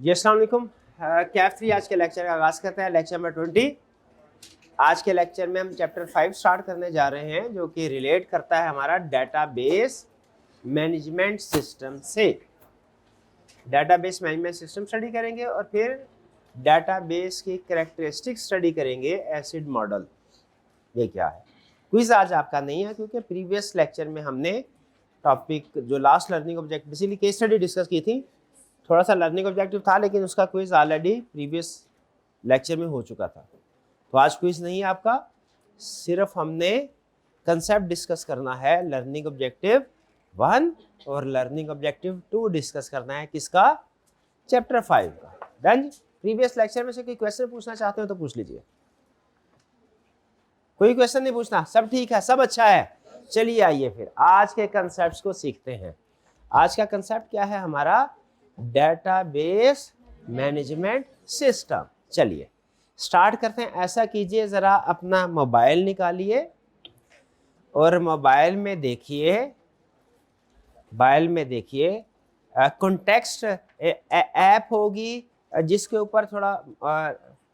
जी अस्सलाम वालेकुम। कैफ 3 आज के लेक्चर का आगाज़ करते हैं। Lecture number 20। आज के लेक्चर में हम चैप्टर 5 स्टार्ट करने जा रहे हैं, जो कि रिलेट करता है हमारा डेटाबेस मैनेजमेंट सिस्टम से। डेटाबेस मैनेजमेंट सिस्टम स्टडी करेंगे और फिर डेटाबेस की कैरेक्टरिस्टिक स्टडी करेंगे। एसिड मॉडल ये क्या है। क्विज आज आपका नहीं है, क्योंकि प्रीवियस लेक्चर में हमने टॉपिक जो last learning objective basically case study discuss की थी। थोड़ा सा लर्निंग ऑब्जेक्टिव था, लेकिन उसका क्विज ऑलरेडी प्रीवियस लेक्चर में हो चुका था, तो आज क्विज नहीं है आपका। सिर्फ हमने कंसेप्ट डिस्कस करना है। लर्निंग ऑब्जेक्टिव 1 और लर्निंग ऑब्जेक्टिव 2 डिस्कस करना है। किसका? चैप्टर 5 का। डन। प्रीवियस लेक्चर में से कोई क्वेश्चन पूछना चाहते हो तो पूछ लीजिए। कोई क्वेश्चन नहीं पूछना? सब ठीक है, सब अच्छा है। चलिए आइए फिर आज के कंसेप्ट को सीखते हैं। आज का कंसेप्ट क्या है हमारा? Database management system. चलिए स्टार्ट करते हैं। ऐसा कीजिए, जरा अपना मोबाइल निकालिए और मोबाइल में देखिए कॉन्टेक्स्ट ऐप होगी, जिसके ऊपर थोड़ा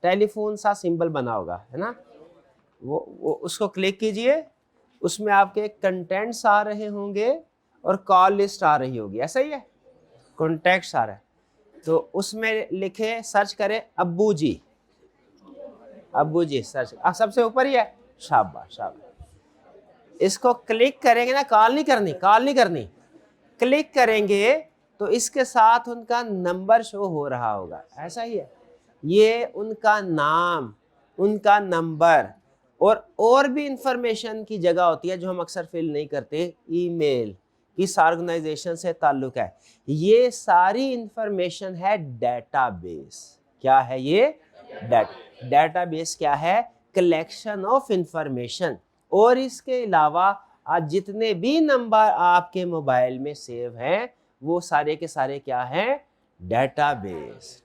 टेलीफोन सा सिंबल बना होगा, है ना? वो उसको क्लिक कीजिए। उसमें आपके कंटेंट्स आ रहे होंगे और कॉल लिस्ट आ रही होगी। ऐसा ही है, कॉन्टैक्ट्स आ रहा है। तो उसमें लिखे, सर्च करें अब्बू जी सर्च। सबसे ऊपर ही है। शाबाश शाबाश। इसको क्लिक करेंगे ना, कॉल नहीं करनी। क्लिक करेंगे तो इसके साथ उनका नंबर शो हो रहा होगा। ऐसा ही है। ये उनका नाम, उनका नंबर और भी इंफॉर्मेशन की जगह होती है जो हम अक्सर फिल नहीं करते। ईमेल, किस ऑर्गेनाइजेशन से ताल्लुक है, ये सारी इंफॉर्मेशन है डेटाबेस। क्या है ये? डेटाबेस क्या है? Collection of information. और इसके अलावा आज जितने भी नंबर आपके मोबाइल में सेव हैं, वो सारे के सारे क्या हैं? डेटाबेस।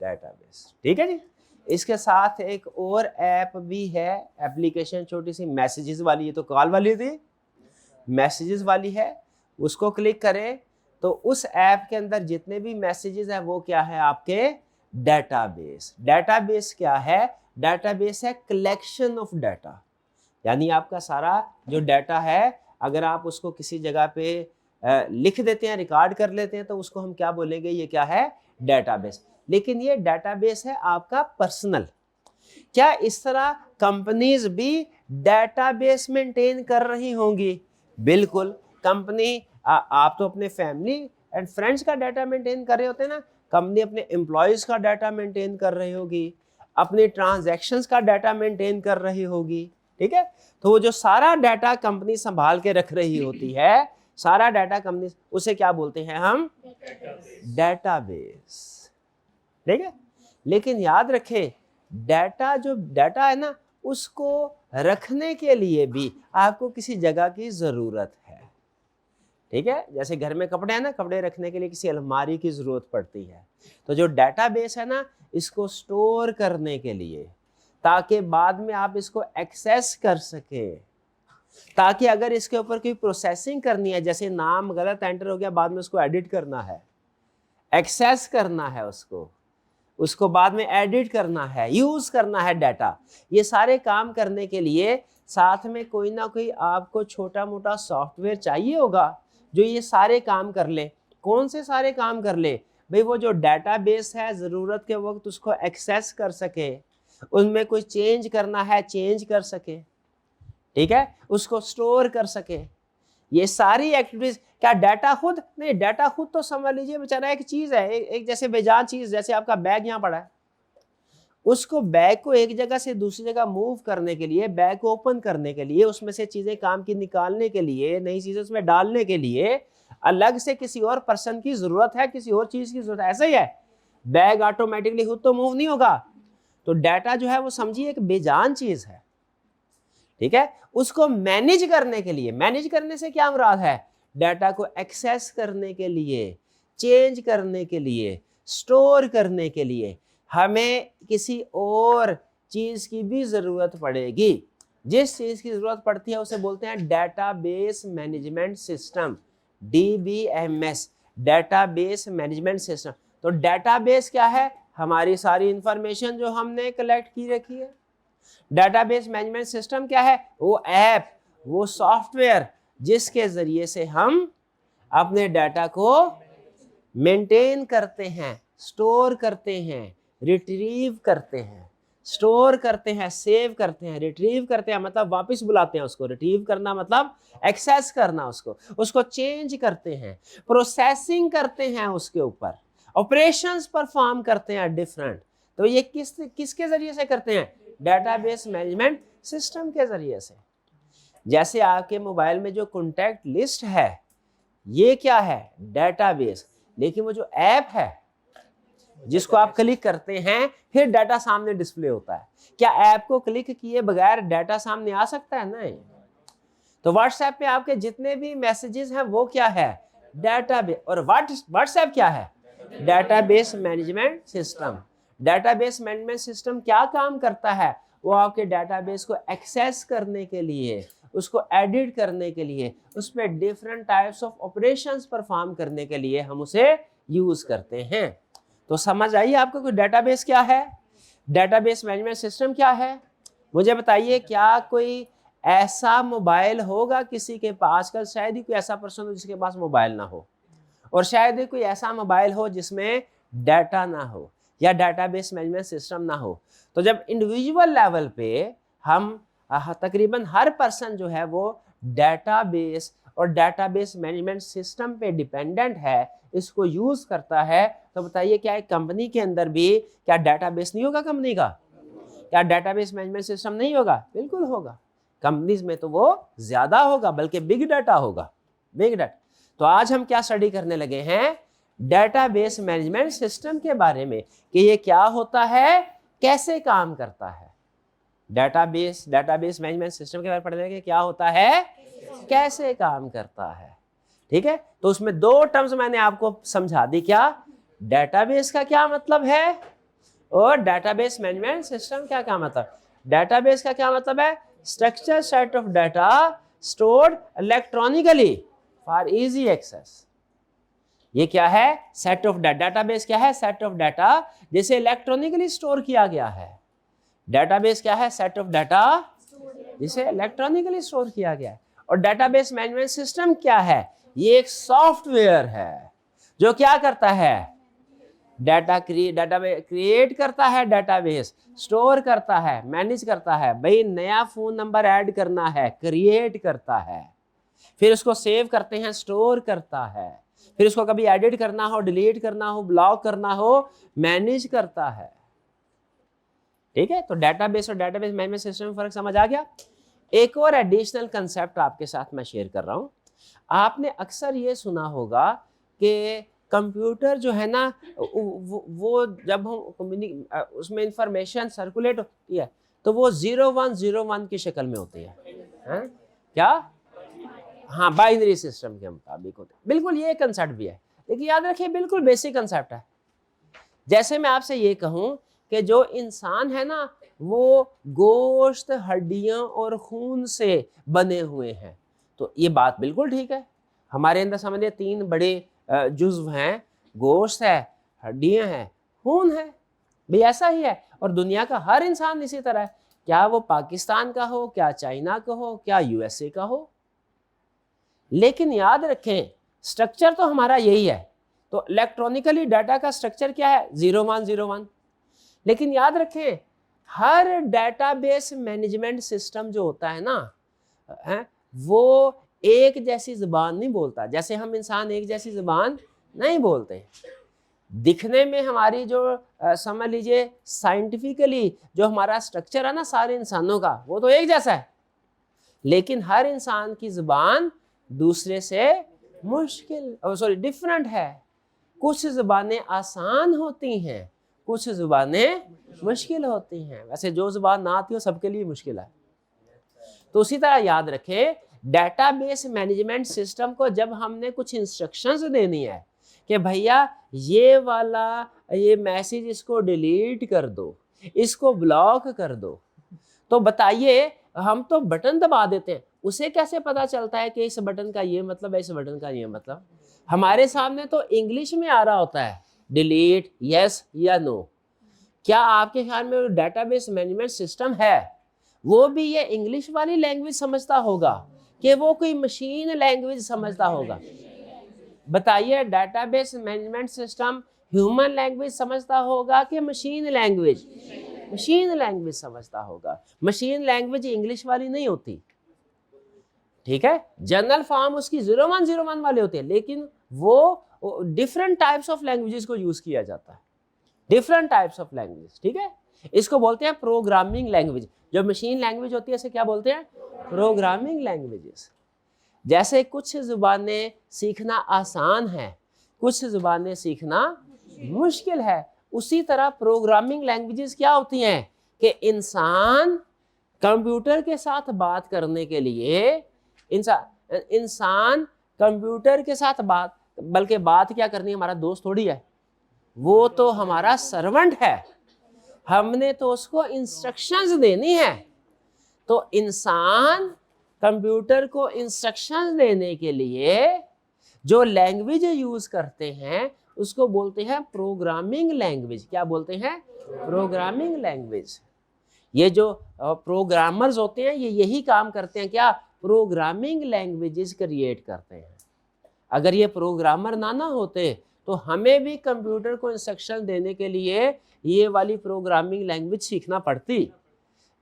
ठीक है जी। इसके साथ एक और ऐप भी है, एप्लीकेशन छोटी सी, मैसेजेस वाली। ये तो कॉल वाली थी, मैसेजेस वाली है। उसको क्लिक करें तो उस ऐप के अंदर जितने भी मैसेजेस हैं वो क्या है? आपके डेटाबेस। डेटाबेस क्या है? डेटाबेस है कलेक्शन ऑफ डाटा। यानी आपका सारा जो डाटा है, अगर आप उसको किसी जगह पे लिख देते हैं, रिकॉर्ड कर लेते हैं, तो उसको हम क्या बोलेंगे? ये क्या है? डेटाबेस। लेकिन ये डेटाबेस है आपका पर्सनल। क्या इस तरह कंपनीज भी डेटाबेस मेंटेन कर रही होंगी? बिल्कुल। कंपनी आप तो अपने फैमिली एंड फ्रेंड्स का डाटा मेंटेन कर रहे होते हैं ना। कंपनी अपने एम्प्लॉयज का डाटा मेंटेन कर रही होगी, अपने ट्रांजैक्शंस का डाटा मेंटेन कर रही होगी। ठीक है। तो वो जो सारा डाटा कंपनी संभाल के रख रही होती है, सारा डाटा कंपनी, उसे क्या बोलते हैं हम? डेटाबेस। ठीक है। लेकिन याद रखें, जो डाटा है ना, उसको रखने के लिए भी आपको किसी जगह की जरूरत है। ठीक है। जैसे घर में कपड़े हैं ना, कपड़े रखने के लिए किसी अलमारी की जरूरत पड़ती है। तो जो डेटाबेस है ना, इसको स्टोर करने के लिए, ताकि बाद में आप इसको एक्सेस कर सके, ताकि अगर इसके ऊपर कोई प्रोसेसिंग करनी है, जैसे नाम गलत एंटर हो गया, बाद में उसको एडिट करना है, एक्सेस करना है, उसको बाद में एडिट करना है, यूज करना है डाटा, ये सारे काम करने के लिए साथ में कोई ना कोई आपको छोटा मोटा सॉफ्टवेयर चाहिए होगा जो ये सारे काम कर ले। कौन से सारे काम कर ले भाई? वो जो डेटाबेस है, जरूरत के वक्त उसको एक्सेस कर सके, उनमें कोई चेंज करना है चेंज कर सके, ठीक है, उसको स्टोर कर सके। ये सारी एक्टिविटीज। क्या डाटा खुद नहीं? डाटा खुद तो समझ लीजिए बेचारा एक चीज है, एक जैसे बेजान चीज। जैसे आपका बैग यहाँ पड़ा है, उसको बैग को एक जगह से दूसरी जगह मूव करने के लिए, बैग को ओपन करने के लिए, उसमें से चीजें काम की निकालने के लिए, नई चीजें उसमें डालने के लिए अलग से किसी और पर्सन की जरूरत है, किसी और चीज की जरूरत है। ऐसा ही है, बैग ऑटोमेटिकली खुद तो मूव नहीं होगा। तो डाटा जो है वो समझिए एक बेजान चीज है। ठीक है। उसको मैनेज करने के लिए, मैनेज करने से क्या मुराद है? डाटा को एक्सेस करने के लिए, चेंज करने के लिए, स्टोर करने के लिए हमें किसी और चीज की भी जरूरत पड़ेगी। जिस चीज की जरूरत पड़ती है उसे बोलते हैं database management system, DBMS, database management system. तो डेटाबेस क्या है? हमारी सारी इंफॉर्मेशन जो हमने कलेक्ट की रखी है। डेटाबेस मैनेजमेंट सिस्टम क्या है? वो ऐप, वो सॉफ्टवेयर जिसके जरिए से हम अपने डाटा को मेंटेन करते हैं, स्टोर करते हैं, रिट्रीव करते हैं, स्टोर करते हैं, सेव करते हैं, रिट्रीव करते हैं मतलब वापस बुलाते हैं उसको। रिट्रीव करना मतलब एक्सेस करना उसको चेंज करते हैं, प्रोसेसिंग करते हैं उसके ऊपर, ऑपरेशंस परफॉर्म करते हैं डिफरेंट। तो ये किसके जरिए से करते हैं? डेटाबेस मैनेजमेंट सिस्टम के जरिए से। जैसे आपके मोबाइल में जो कॉन्टैक्ट लिस्ट है, ये क्या है? डेटाबेस। लेकिन वो जो ऐप है जिसको आप क्लिक करते हैं फिर डाटा सामने डिस्प्ले होता है, क्या ऐप को क्लिक किए बगैर डाटा सामने आ सकता है? नहीं। तो व्हाट्सएप पे आपके जितने भी मैसेजेस हैं वो क्या है? डेटाबेस। और व्हाट्सएप क्या है? Database management system. Database management system क्या काम करता है? वो आपके डेटाबेस को एक्सेस करने के लिए, उसको एडिट करने के लिए, उसमें different types of operations perform करने के लिए हम उसे यूज करते हैं। तो समझ आइए आपको कि डेटाबेस क्या है, डेटाबेस मैनेजमेंट सिस्टम क्या है। मुझे बताइए, क्या कोई ऐसा मोबाइल होगा किसी के पास? कल शायद ही कोई ऐसा पर्सन हो जिसके पास मोबाइल ना हो, और शायद ही कोई ऐसा मोबाइल हो जिसमें डाटा ना हो या डेटाबेस मैनेजमेंट सिस्टम ना हो। तो जब इंडिविजुअल लेवल पे हम तकरीबन हर पर्सन जो है वो डेटाबेस और डेटाबेस मैनेजमेंट सिस्टम पे डिपेंडेंट है, इसको यूज करता है, तो बताइए क्या एक कंपनी के अंदर भी क्या डेटाबेस नहीं होगा? कंपनी का क्या डेटाबेस मैनेजमेंट सिस्टम नहीं होगा? बिल्कुल होगा। कंपनीज में तो वो ज्यादा होगा, बल्कि बिग डाटा होगा, बिग डाटा। तो आज हम क्या स्टडी करने लगे हैं? डेटाबेस मैनेजमेंट सिस्टम के बारे में, कि ये क्या होता है, कैसे काम करता है। डेटाबेस मैनेजमेंट सिस्टम के बारे में पढ़ने लगे, क्या होता है, कैसे काम करता है। ठीक है, तो उसमें दो टर्म्स मैंने आपको समझा दी। क्या डेटाबेस का क्या मतलब है और डेटाबेस मैनेजमेंट सिस्टम क्या मतलब। डेटाबेस का क्या मतलब है? Structure set of data stored electronically for easy access. ये क्या है? Set of data. डेटाबेस क्या है? सेट ऑफ डाटा जिसे इलेक्ट्रॉनिकली स्टोर किया गया है। डेटाबेस क्या है? सेट ऑफ डाटा जिसे इलेक्ट्रॉनिकली स्टोर किया गया है। और डेटाबेस मैनेजमेंट सिस्टम क्या है? ये एक सॉफ्टवेयर है जो क्या करता है? डाटा क्रिएट करता है, डेटाबेस स्टोर करता है, मैनेज करता है। भाई नया फोन नंबर ऐड करना है, क्रिएट करता है, फिर उसको सेव करते हैं, स्टोर करता है, फिर उसको कभी एडिट करना हो, डिलीट करना हो, ब्लॉक करना हो, मैनेज करता है। ठीक है, तो डेटाबेस और डेटाबेस मैनेजमेंट सिस्टम में फर्क समझ आ गया। एक और एडिशनल कंसेप्ट आपके साथ मैं शेयर कर रहा हूं। आपने अक्सर ये सुना होगा कि कंप्यूटर जो है ना, वो जब हम उसमें इंफॉर्मेशन सर्कुलेट होती है तो वो 0101 की शक्ल में होती है, क्या? हाँ, बाइनरी सिस्टम के मुताबिक होते हैं। बिल्कुल ये कंसेप्ट भी है, लेकिन याद रखिए बिल्कुल बेसिक कंसेप्ट है। जैसे मैं आपसे ये कहूं कि जो इंसान है ना वो गोश्त, हड्डियां और खून से बने हुए हैं, तो ये बात बिल्कुल ठीक है। हमारे अंदर समझिए 3 बड़े जुज्व हैं, गोश्त है, हड्डियां हैं, खून है। भाई ऐसा ही है, और दुनिया का हर इंसान इसी तरह है, क्या वो पाकिस्तान का हो, क्या चाइना का हो, क्या यूएसए का हो। लेकिन याद रखें स्ट्रक्चर तो हमारा यही है। तो इलेक्ट्रॉनिकली डाटा का स्ट्रक्चर क्या है? 0101। लेकिन याद रखें हर डेटाबेस मैनेजमेंट सिस्टम जो होता है ना, वो एक जैसी जुबान नहीं बोलता। जैसे हम इंसान एक जैसी जुबान नहीं बोलते। दिखने में हमारी जो समझ लीजिए साइंटिफिकली जो हमारा स्ट्रक्चर है ना सारे इंसानों का, वो तो एक जैसा है, लेकिन हर इंसान की जुबान दूसरे से डिफरेंट है। कुछ जुबानें आसान होती हैं, कुछ जुबानें मुश्किल होती हैं। वैसे जो जुबान ना आती हो सबके लिए मुश्किल है। तो उसी तरह याद रखें डेटाबेस मैनेजमेंट सिस्टम को जब हमने कुछ इंस्ट्रक्शंस देनी है कि भैया ये मैसेज इसको डिलीट कर दो, इसको ब्लॉक कर दो, तो बताइए हम तो बटन दबा देते हैं, उसे कैसे पता चलता है कि इस बटन का ये मतलब है, इस बटन का ये मतलब? हमारे सामने तो इंग्लिश में आ रहा होता है डिलीट, यस या नो, क्या आपके ख्याल में डेटाबेस मैनेजमेंट सिस्टम है वो भी ये इंग्लिश वाली लैंग्वेज समझता होगा कि वो कोई मशीन लैंग्वेज समझता होगा? बताइए, database management system human language समझता होगा कि मशीन लैंग्वेज? मशीन लैंग्वेज समझता होगा। मशीन लैंग्वेज इंग्लिश वाली नहीं होती, ठीक है। जनरल फॉर्म उसकी 0101 वाले होते हैं, लेकिन वो डिफरेंट टाइप्स ऑफ लैंग्वेजेस को यूज किया जाता है, डिफरेंट टाइप्स ऑफ लैंग्वेज, ठीक है। इसको बोलते हैं प्रोग्रामिंग लैंग्वेज। जो मशीन लैंग्वेज होती है इसे क्या बोलते हैं? Programming languages. जैसे कुछ जुबानें सीखना आसान है, कुछ जुबानें सीखना मुश्किल है, उसी तरह प्रोग्रामिंग लैंग्वेजेस क्या होती हैं कि इंसान कंप्यूटर के साथ बात करने के लिए इंसान कंप्यूटर के साथ बात, बल्कि बात क्या करनी है, हमारा दोस्त थोड़ी है, वो तो हमारा सर्वेंट है, हमने तो उसको इंस्ट्रक्शंस देनी है। तो इंसान कंप्यूटर को इंस्ट्रक्शंस देने के लिए जो लैंग्वेज यूज करते हैं उसको बोलते हैं प्रोग्रामिंग लैंग्वेज। क्या बोलते हैं? Programming language. ये जो प्रोग्रामर्स होते हैं ये यही काम करते हैं, क्या? प्रोग्रामिंग लैंग्वेजेस क्रिएट करते हैं। अगर ये प्रोग्रामर ना होते तो हमें भी कंप्यूटर को इंस्ट्रक्शन देने के लिए ये वाली प्रोग्रामिंग लैंग्वेज सीखना पड़ती,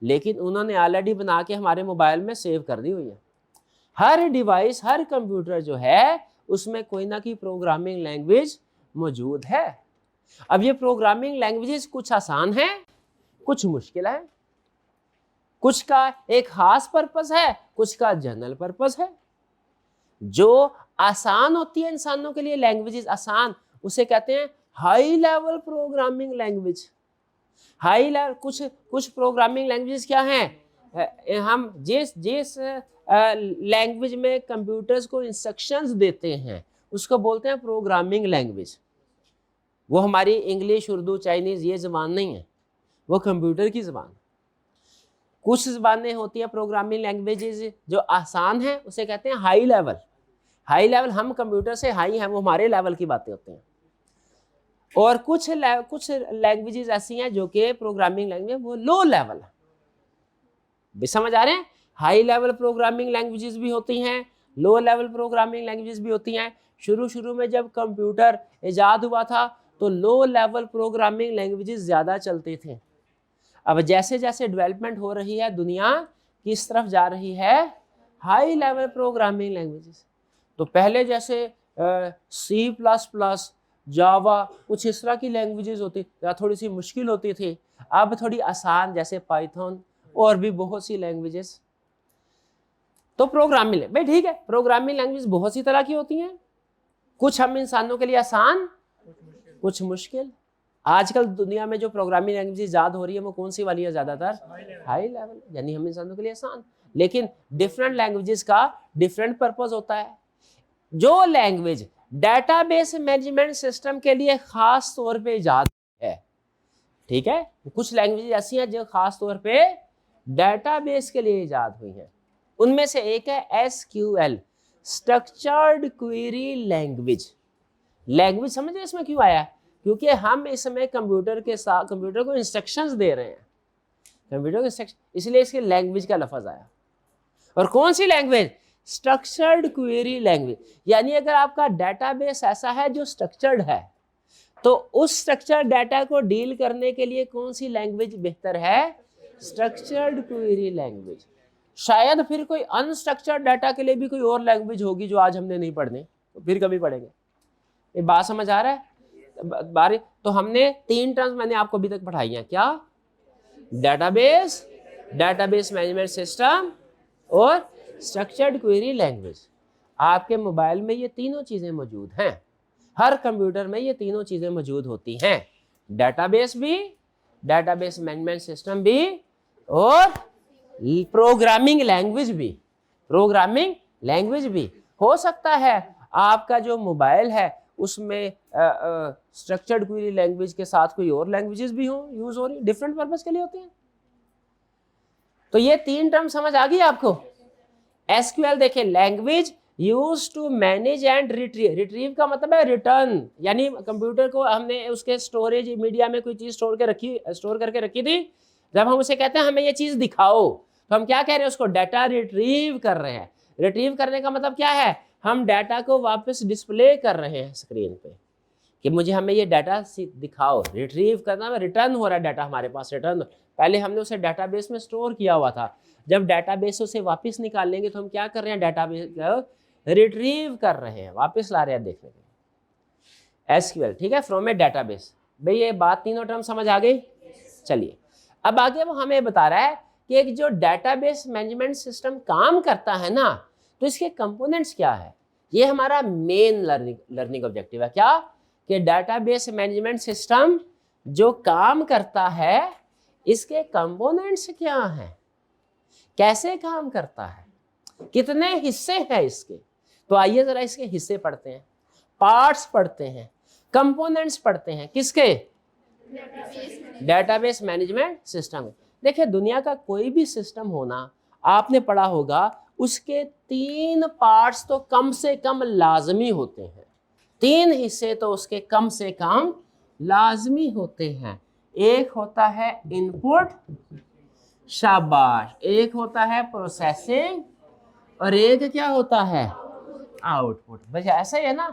लेकिन उन्होंने ऑलरेडी बना के हमारे मोबाइल में सेव कर दी हुई है। हर डिवाइस, हर कंप्यूटर जो है उसमें कोई ना कोई प्रोग्रामिंग लैंग्वेज मौजूद है। अब ये प्रोग्रामिंग लैंग्वेजेस कुछ आसान है, कुछ मुश्किल है, कुछ का एक खास पर्पस है, कुछ का जनरल पर्पस है। जो आसान होती है इंसानों के लिए लैंग्वेजेस आसान, उसे कहते हैं high level programming language. High level कुछ प्रोग्रामिंग लैंग्वेजेस क्या हैं? हम जिस लैंग्वेज में कंप्यूटर्स को इंस्ट्रक्शंस देते हैं उसको बोलते हैं प्रोग्रामिंग लैंग्वेज। वो हमारी इंग्लिश, उर्दू, चाइनीज ये ज़बान नहीं है, वो कंप्यूटर की ज़बान। कुछ ज़बानें होती हैं प्रोग्रामिंग लैंग्वेजेस जो आसान है, उसे कहते हैं हाई लेवल। हाई लेवल, हम कंप्यूटर से हाई हैं, वो हमारे लेवल की बातें होती हैं। और कुछ लैंग्वेजेस ऐसी हैं जो कि प्रोग्रामिंग लैंग्वेज वो लो लेवल है। भी समझ आ रहे हैं? हाई लेवल प्रोग्रामिंग लैंग्वेजेस भी होती हैं, लो लेवल प्रोग्रामिंग लैंग्वेजेस भी होती हैं। शुरू में जब कंप्यूटर इजाद हुआ था तो लो लेवल प्रोग्रामिंग लैंग्वेजेस ज़्यादा चलते थे। अब जैसे जैसे डेवलपमेंट हो रही है, दुनिया किस तरफ जा रही है? High level programming languages. तो पहले जैसे C++, जावा, कुछ इस तरह की लैंग्वेजेस होती या थोड़ी सी मुश्किल होती थी, अब थोड़ी आसान, जैसे पाइथन और भी बहुत सी लैंग्वेजेस। तो प्रोग्रामिंग भाई ठीक है, प्रोग्रामिंग लैंग्वेज बहुत सी तरह की होती हैं, कुछ हम इंसानों के लिए आसान, कुछ मुश्किल। आजकल दुनिया में जो प्रोग्रामिंग लैंग्वेज ईजाद हो रही है वो कौन सी वाली है? ज़्यादातर हाई लेवल, यानी हम इंसानों के लिए आसान। लेकिन डिफरेंट लैंग्वेजेस का डिफरेंट पर्पस होता है। जो लैंग्वेज डेटाबेस मैनेजमेंट सिस्टम के लिए खास तौर पे इजाद है, ठीक है, कुछ लैंग्वेज ऐसी हैं जो खास तौर पे डेटाबेस के लिए इजाद हुई हैं। उनमें से एक है SQL, structured query language. Language समझ रहे इसमें क्यों आया? क्योंकि हम इसमें कंप्यूटर को इंस्ट्रक्शंस दे रहे हैं, कंप्यूटर को इंस्ट्रक्शन, इसलिए इसके लैंग्वेज का लफ्ज आया। और कौन सी लैंग्वेज? Structured query language. यानी अगर आपका डेटाबेस ऐसा है जो स्ट्रक्चर्ड है, तो उस स्ट्रक्चर्ड डाटा को डील करने के लिए कौन सी लैंग्वेज बेहतर है? Structured query language. शायद फिर कोई अनस्ट्रक्चर्ड डाटा के लिए भी कोई और लैंग्वेज होगी जो आज हमने नहीं पढ़नी, तो फिर कभी पढ़ेंगे। ये बात समझ आ रहा है? तो हमने 3 टर्म्स मैंने आपको अभी तक पढ़ाई हैं, क्या? डेटाबेस, डेटाबेस मैनेजमेंट सिस्टम और स्ट्रक्चर्ड क्वेरी लैंग्वेज। आपके मोबाइल में ये तीनों चीज़ें मौजूद हैं, हर कंप्यूटर में ये तीनों चीज़ें मौजूद होती हैं, डेटाबेस भी, डेटाबेस मैनेजमेंट सिस्टम भी और प्रोग्रामिंग लैंग्वेज भी। प्रोग्रामिंग लैंग्वेज भी हो सकता है आपका जो मोबाइल है उसमें स्ट्रक्चर्ड क्वेरी लैंग्वेज के साथ कोई और लैंग्वेजेस भी हो यूज हो रही, डिफरेंट पर्पस के लिए होती हैं। तो ये 3 टर्म समझ आ गई आपको? SQL देखिए, language use to manage and retrieve. Retrieve का मतलब है रिटर्न, यानी कंप्यूटर को हमने उसके स्टोरेज मीडिया में कोई चीज स्टोर करके रखी थी, जब हम उसे कहते हैं हमें ये चीज दिखाओ, तो हम क्या कह रहे हैं, उसको डाटा रिट्रीव कर रहे हैं। रिट्रीव करने का मतलब क्या है, हम डाटा को वापस डिस्प्ले कर रहे हैं स्क्रीन पे कि मुझे हमें ये डाटा दिखाओ। रिट्रीव करना में रिटर्न हो रहा है डाटा हमारे पास, रिटर्न। पहले हमने उसे डाटाबेस में स्टोर किया हुआ था, जब डाटाबेस उसे वापस निकाल लेंगे तो हम क्या कर रहे हैं, डाटाबेस रिट्रीव कर रहे हैं, वापस ला रहे हैं देखने के। एसक्यूएल, ठीक है, फ्रॉम ए डाटाबेस। भाई ये बात तीनों टर्म समझ आ गई। चलिए अब आगे वो हमें बता रहा है कि एक जो डाटाबेस मैनेजमेंट सिस्टम काम करता है ना, तो इसके कंपोनेंट्स क्या है। ये हमारा मेन लर्निंग ऑब्जेक्टिव है, क्या कि डाटाबेस मैनेजमेंट सिस्टम जो काम करता है इसके कंपोनेंट्स क्या हैं, कैसे काम करता है, कितने हिस्से हैं इसके। तो आइए जरा इसके हिस्से पढ़ते हैं, पार्ट्स पढ़ते हैं, कंपोनेंट्स पढ़ते हैं, किसके, डाटाबेस मैनेजमेंट सिस्टम। देखिए दुनिया का कोई भी सिस्टम होना, आपने पढ़ा होगा, उसके 3 पार्ट्स तो कम से कम लाजमी होते हैं, 3 हिस्से तो उसके कम से कम लाजमी होते हैं। एक होता है इनपुट, शाबाश, एक होता है प्रोसेसिंग, और एक क्या होता है, आउटपुट। बस ऐसा ही है ना,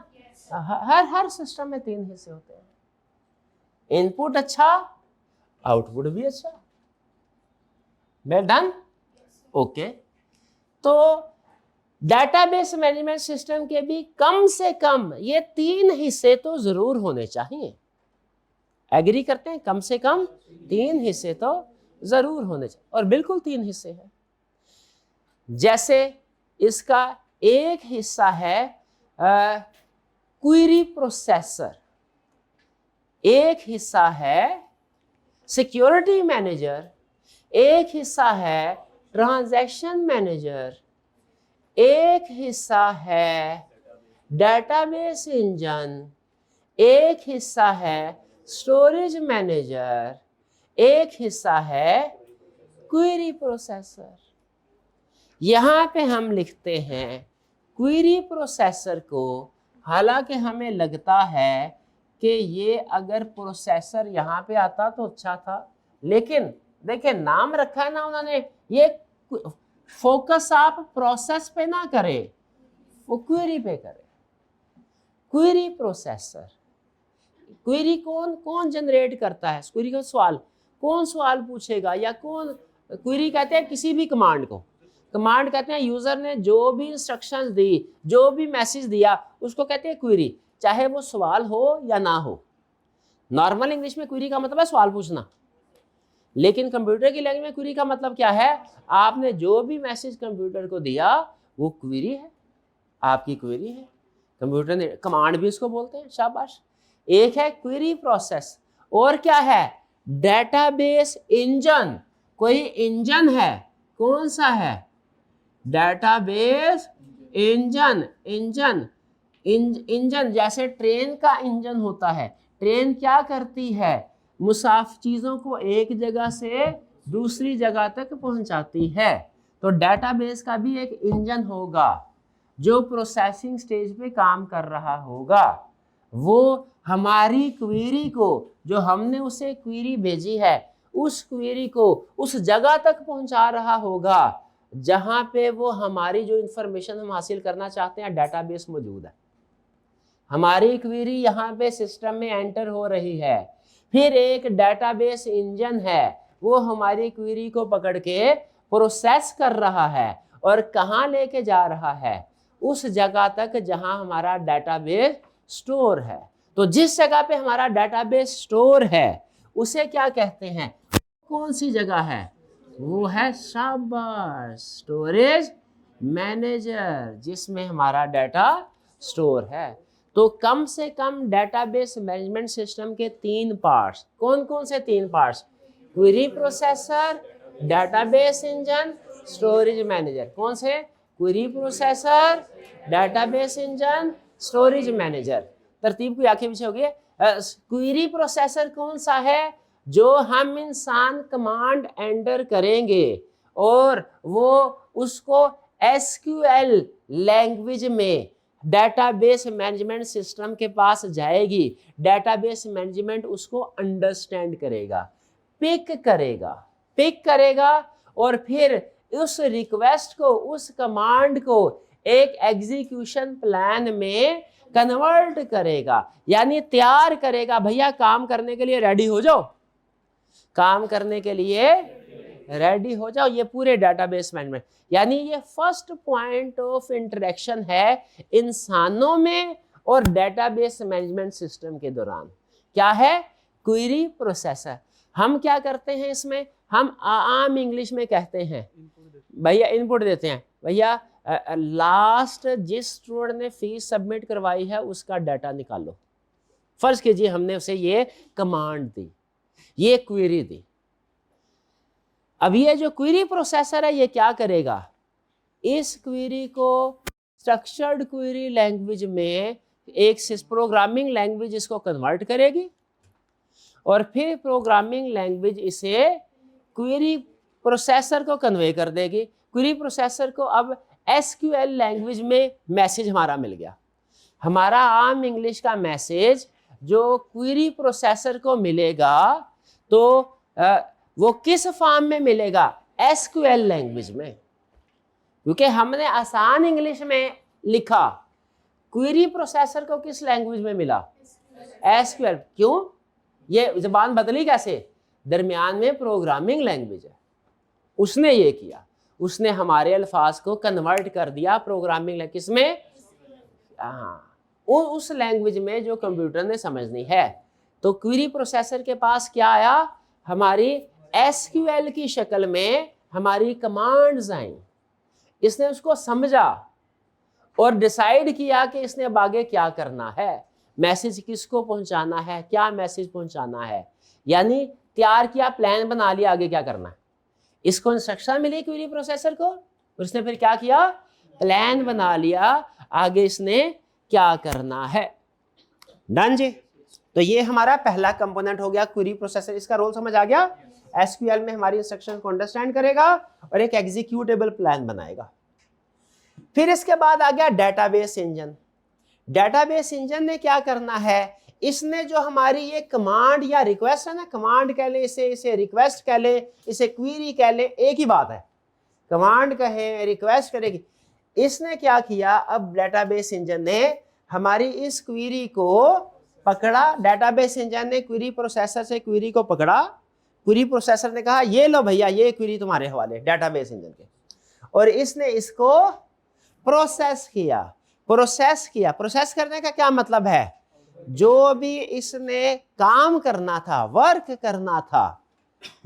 हर सिस्टम में 3 हिस्से होते हैं, इनपुट अच्छा, आउटपुट भी अच्छा। Well done, okay. तो डाटाबेस मैनेजमेंट सिस्टम के भी कम से कम ये 3 हिस्से तो जरूर होने चाहिए। एग्री करते हैं, कम से कम 3 हिस्से तो जरूर होने चाहिए, और बिल्कुल 3 हिस्से हैं। जैसे इसका एक हिस्सा है क्वेरी प्रोसेसर, एक हिस्सा है सिक्योरिटी मैनेजर, एक हिस्सा है ट्रांजैक्शन मैनेजर, एक हिस्सा है डाटाबेस इंजन, एक हिस्सा है स्टोरेज मैनेजर, एक हिस्सा है क्वेरी प्रोसेसर। यहाँ पे हम लिखते हैं क्वेरी प्रोसेसर को, हालांकि हमें लगता है कि ये अगर प्रोसेसर यहाँ पे आता तो अच्छा था, लेकिन देखिए नाम रखा है ना उन्होंने, ये फोकस आप प्रोसेस पे ना करें, वो क्वेरी पे करें। क्वेरी प्रोसेसर, क्वेरी कौन जनरेट करता है, क्वेरी का सवाल कौन सवाल पूछेगा, या कौन, क्वेरी कहते हैं किसी भी कमांड को, कमांड कहते हैं यूजर ने जो भी इंस्ट्रक्शंस दी, जो भी मैसेज दिया, उसको कहते हैं क्वेरी, चाहे वो सवाल हो या ना हो। नॉर्मल इंग्लिश में क्वेरी का मतलब है सवाल पूछना, लेकिन कंप्यूटर की लैंग्वेज में क्वेरी का मतलब क्या है, आपने जो भी मैसेज कंप्यूटर को दिया वो क्वेरी है, आपकी क्वेरी है। कंप्यूटर ने, कमांड भी इसको बोलते हैं, शाबाश। एक है क्वेरी प्रोसेस, और क्या है, डेटाबेस इंजन। कोई इंजन है, कौन सा है, डेटाबेस इंजन। इंजन जैसे ट्रेन का इंजन होता है, ट्रेन क्या करती है, मुसाफिर चीजों को एक जगह से दूसरी जगह तक पहुंचाती है। तो डेटाबेस का भी एक इंजन होगा जो प्रोसेसिंग स्टेज पे काम कर रहा होगा। वो हमारी क्वेरी को, जो हमने उसे क्वेरी भेजी है, उस क्वेरी को उस जगह तक पहुंचा रहा होगा जहां पे वो हमारी जो इंफॉर्मेशन हम हासिल करना चाहते हैं डेटाबेस मौजूद है। हमारी क्वेरी यहाँ पे सिस्टम में एंटर हो रही है, फिर एक डेटाबेस इंजन है, वो हमारी क्वेरी को पकड़ के प्रोसेस कर रहा है और कहाँ लेके जा रहा है, उस जगह तक जहां हमारा डेटाबेस स्टोर है। तो जिस जगह पे हमारा डेटाबेस स्टोर है उसे क्या कहते हैं, कौन सी जगह है, वो है शाबाश स्टोरेज मैनेजर, जिसमें हमारा डाटा स्टोर है। तो कम से कम डेटाबेस मैनेजमेंट सिस्टम के 3 पार्ट्स, कौन कौन से 3 parts, query processor, database engine, storage manager. कौन से, query processor, database engine, storage manager. तरतीब की आंखें पीछे हो गई। क्वेरी प्रोसेसर कौन सा है, जो हम इंसान कमांड एंटर करेंगे और वो उसको एसक्यूएल लैंग्वेज में डेटाबेस मैनेजमेंट सिस्टम के पास जाएगी, डेटाबेस मैनेजमेंट उसको अंडरस्टैंड करेगा, पिक करेगा और फिर उस रिक्वेस्ट को, उस कमांड को एक एग्जीक्यूशन प्लान में कन्वर्ट करेगा, यानी तैयार करेगा। भैया काम करने के लिए रेडी हो जाओ, काम करने के लिए रेडी हो जाओ। ये पूरे डेटाबेस मैनेजमेंट, यानी ये फर्स्ट पॉइंट ऑफ इंटरेक्शन है इंसानों में और डेटाबेस मैनेजमेंट सिस्टम के दौरान। क्या है? Query processor. हम क्या करते हैं इसमें, हम आम इंग्लिश में कहते हैं भैया इनपुट देते हैं, भैया लास्ट जिस स्टूडेंट ने फीस सबमिट करवाई है उसका डाटा निकालो। फर्ज कीजिए हमने उसे ये कमांड दी, ये क्वेरी दी। अब ये जो क्वेरी प्रोसेसर है ये क्या करेगा, इस क्वेरी को स्ट्रक्चर्ड क्वेरी लैंग्वेज में एक प्रोग्रामिंग लैंग्वेज इसको कन्वर्ट करेगी और फिर प्रोग्रामिंग लैंग्वेज इसे क्वेरी प्रोसेसर को कन्वे कर देगी। क्वेरी प्रोसेसर को अब एसक्यूएल लैंग्वेज में मैसेज हमारा मिल गया। हमारा आम इंग्लिश का मैसेज जो क्वेरी प्रोसेसर को मिलेगा तो वो किस फॉर्म में मिलेगा, एसक्यूएल लैंग्वेज में, क्योंकि हमने आसान इंग्लिश में लिखा। क्वेरी प्रोसेसर को किस लैंग्वेज में मिला, एसक्यूएल। क्यों? ये जबान बदली कैसे, दरमियान में प्रोग्रामिंग लैंग्वेज है, उसने ये किया, उसने हमारे अल्फाज को कन्वर्ट कर दिया प्रोग्रामिंग लैंग्वेज, किसमें, हाँ, उस लैंग्वेज में जो कंप्यूटर ने समझनी है। तो क्वेरी प्रोसेसर के पास क्या आया, हमारी एसक्यूएल की शक्ल में हमारी कमांड्स आई। इसने उसको समझा और डिसाइड किया कि इसने अब आगे क्या करना है, मैसेज किसको पहुंचाना है, क्या मैसेज पहुंचाना है, यानी तैयार किया, प्लान बना लिया आगे क्या करना है। इसको इंस्ट्रक्शन मिली क्वेरी प्रोसेसर को, उसने फिर क्या किया, प्लान बना लिया आगे इसने क्या करना है। डन जी। तो ये हमारा पहला कंपोनेंट हो गया क्वेरी प्रोसेसर। इसका रोल समझ आ गया, एसक्यूएल में हमारी इंस्ट्रक्शन को अंडरस्टैंड करेगा और एक एग्जीक्यूटेबल प्लान बनाएगा। फिर इसके बाद आ गया डेटाबेस इंजन। डेटाबेस इंजन ने क्या करना है, इसने जो हमारी ये कमांड या रिक्वेस्ट है ना, कमांड कह ले इसे रिक्वेस्ट कह ले, इसे क्वेरी कह ले, एक ही बात है, कमांड कहें रिक्वेस्ट करेगी। इसने क्या किया, अब डेटाबेस इंजन ने हमारी इस क्वेरी को पकड़ा, डेटाबेस इंजन ने क्वेरी प्रोसेसर से क्वेरी को पकड़ा, क्वेरी प्रोसेसर ने कहा ये लो भैया ये क्वेरी तुम्हारे हवाले डेटाबेस इंजन के, और इसने इसको प्रोसेस किया। प्रोसेस करने का क्या मतलब है, जो भी इसने काम करना था, वर्क करना था,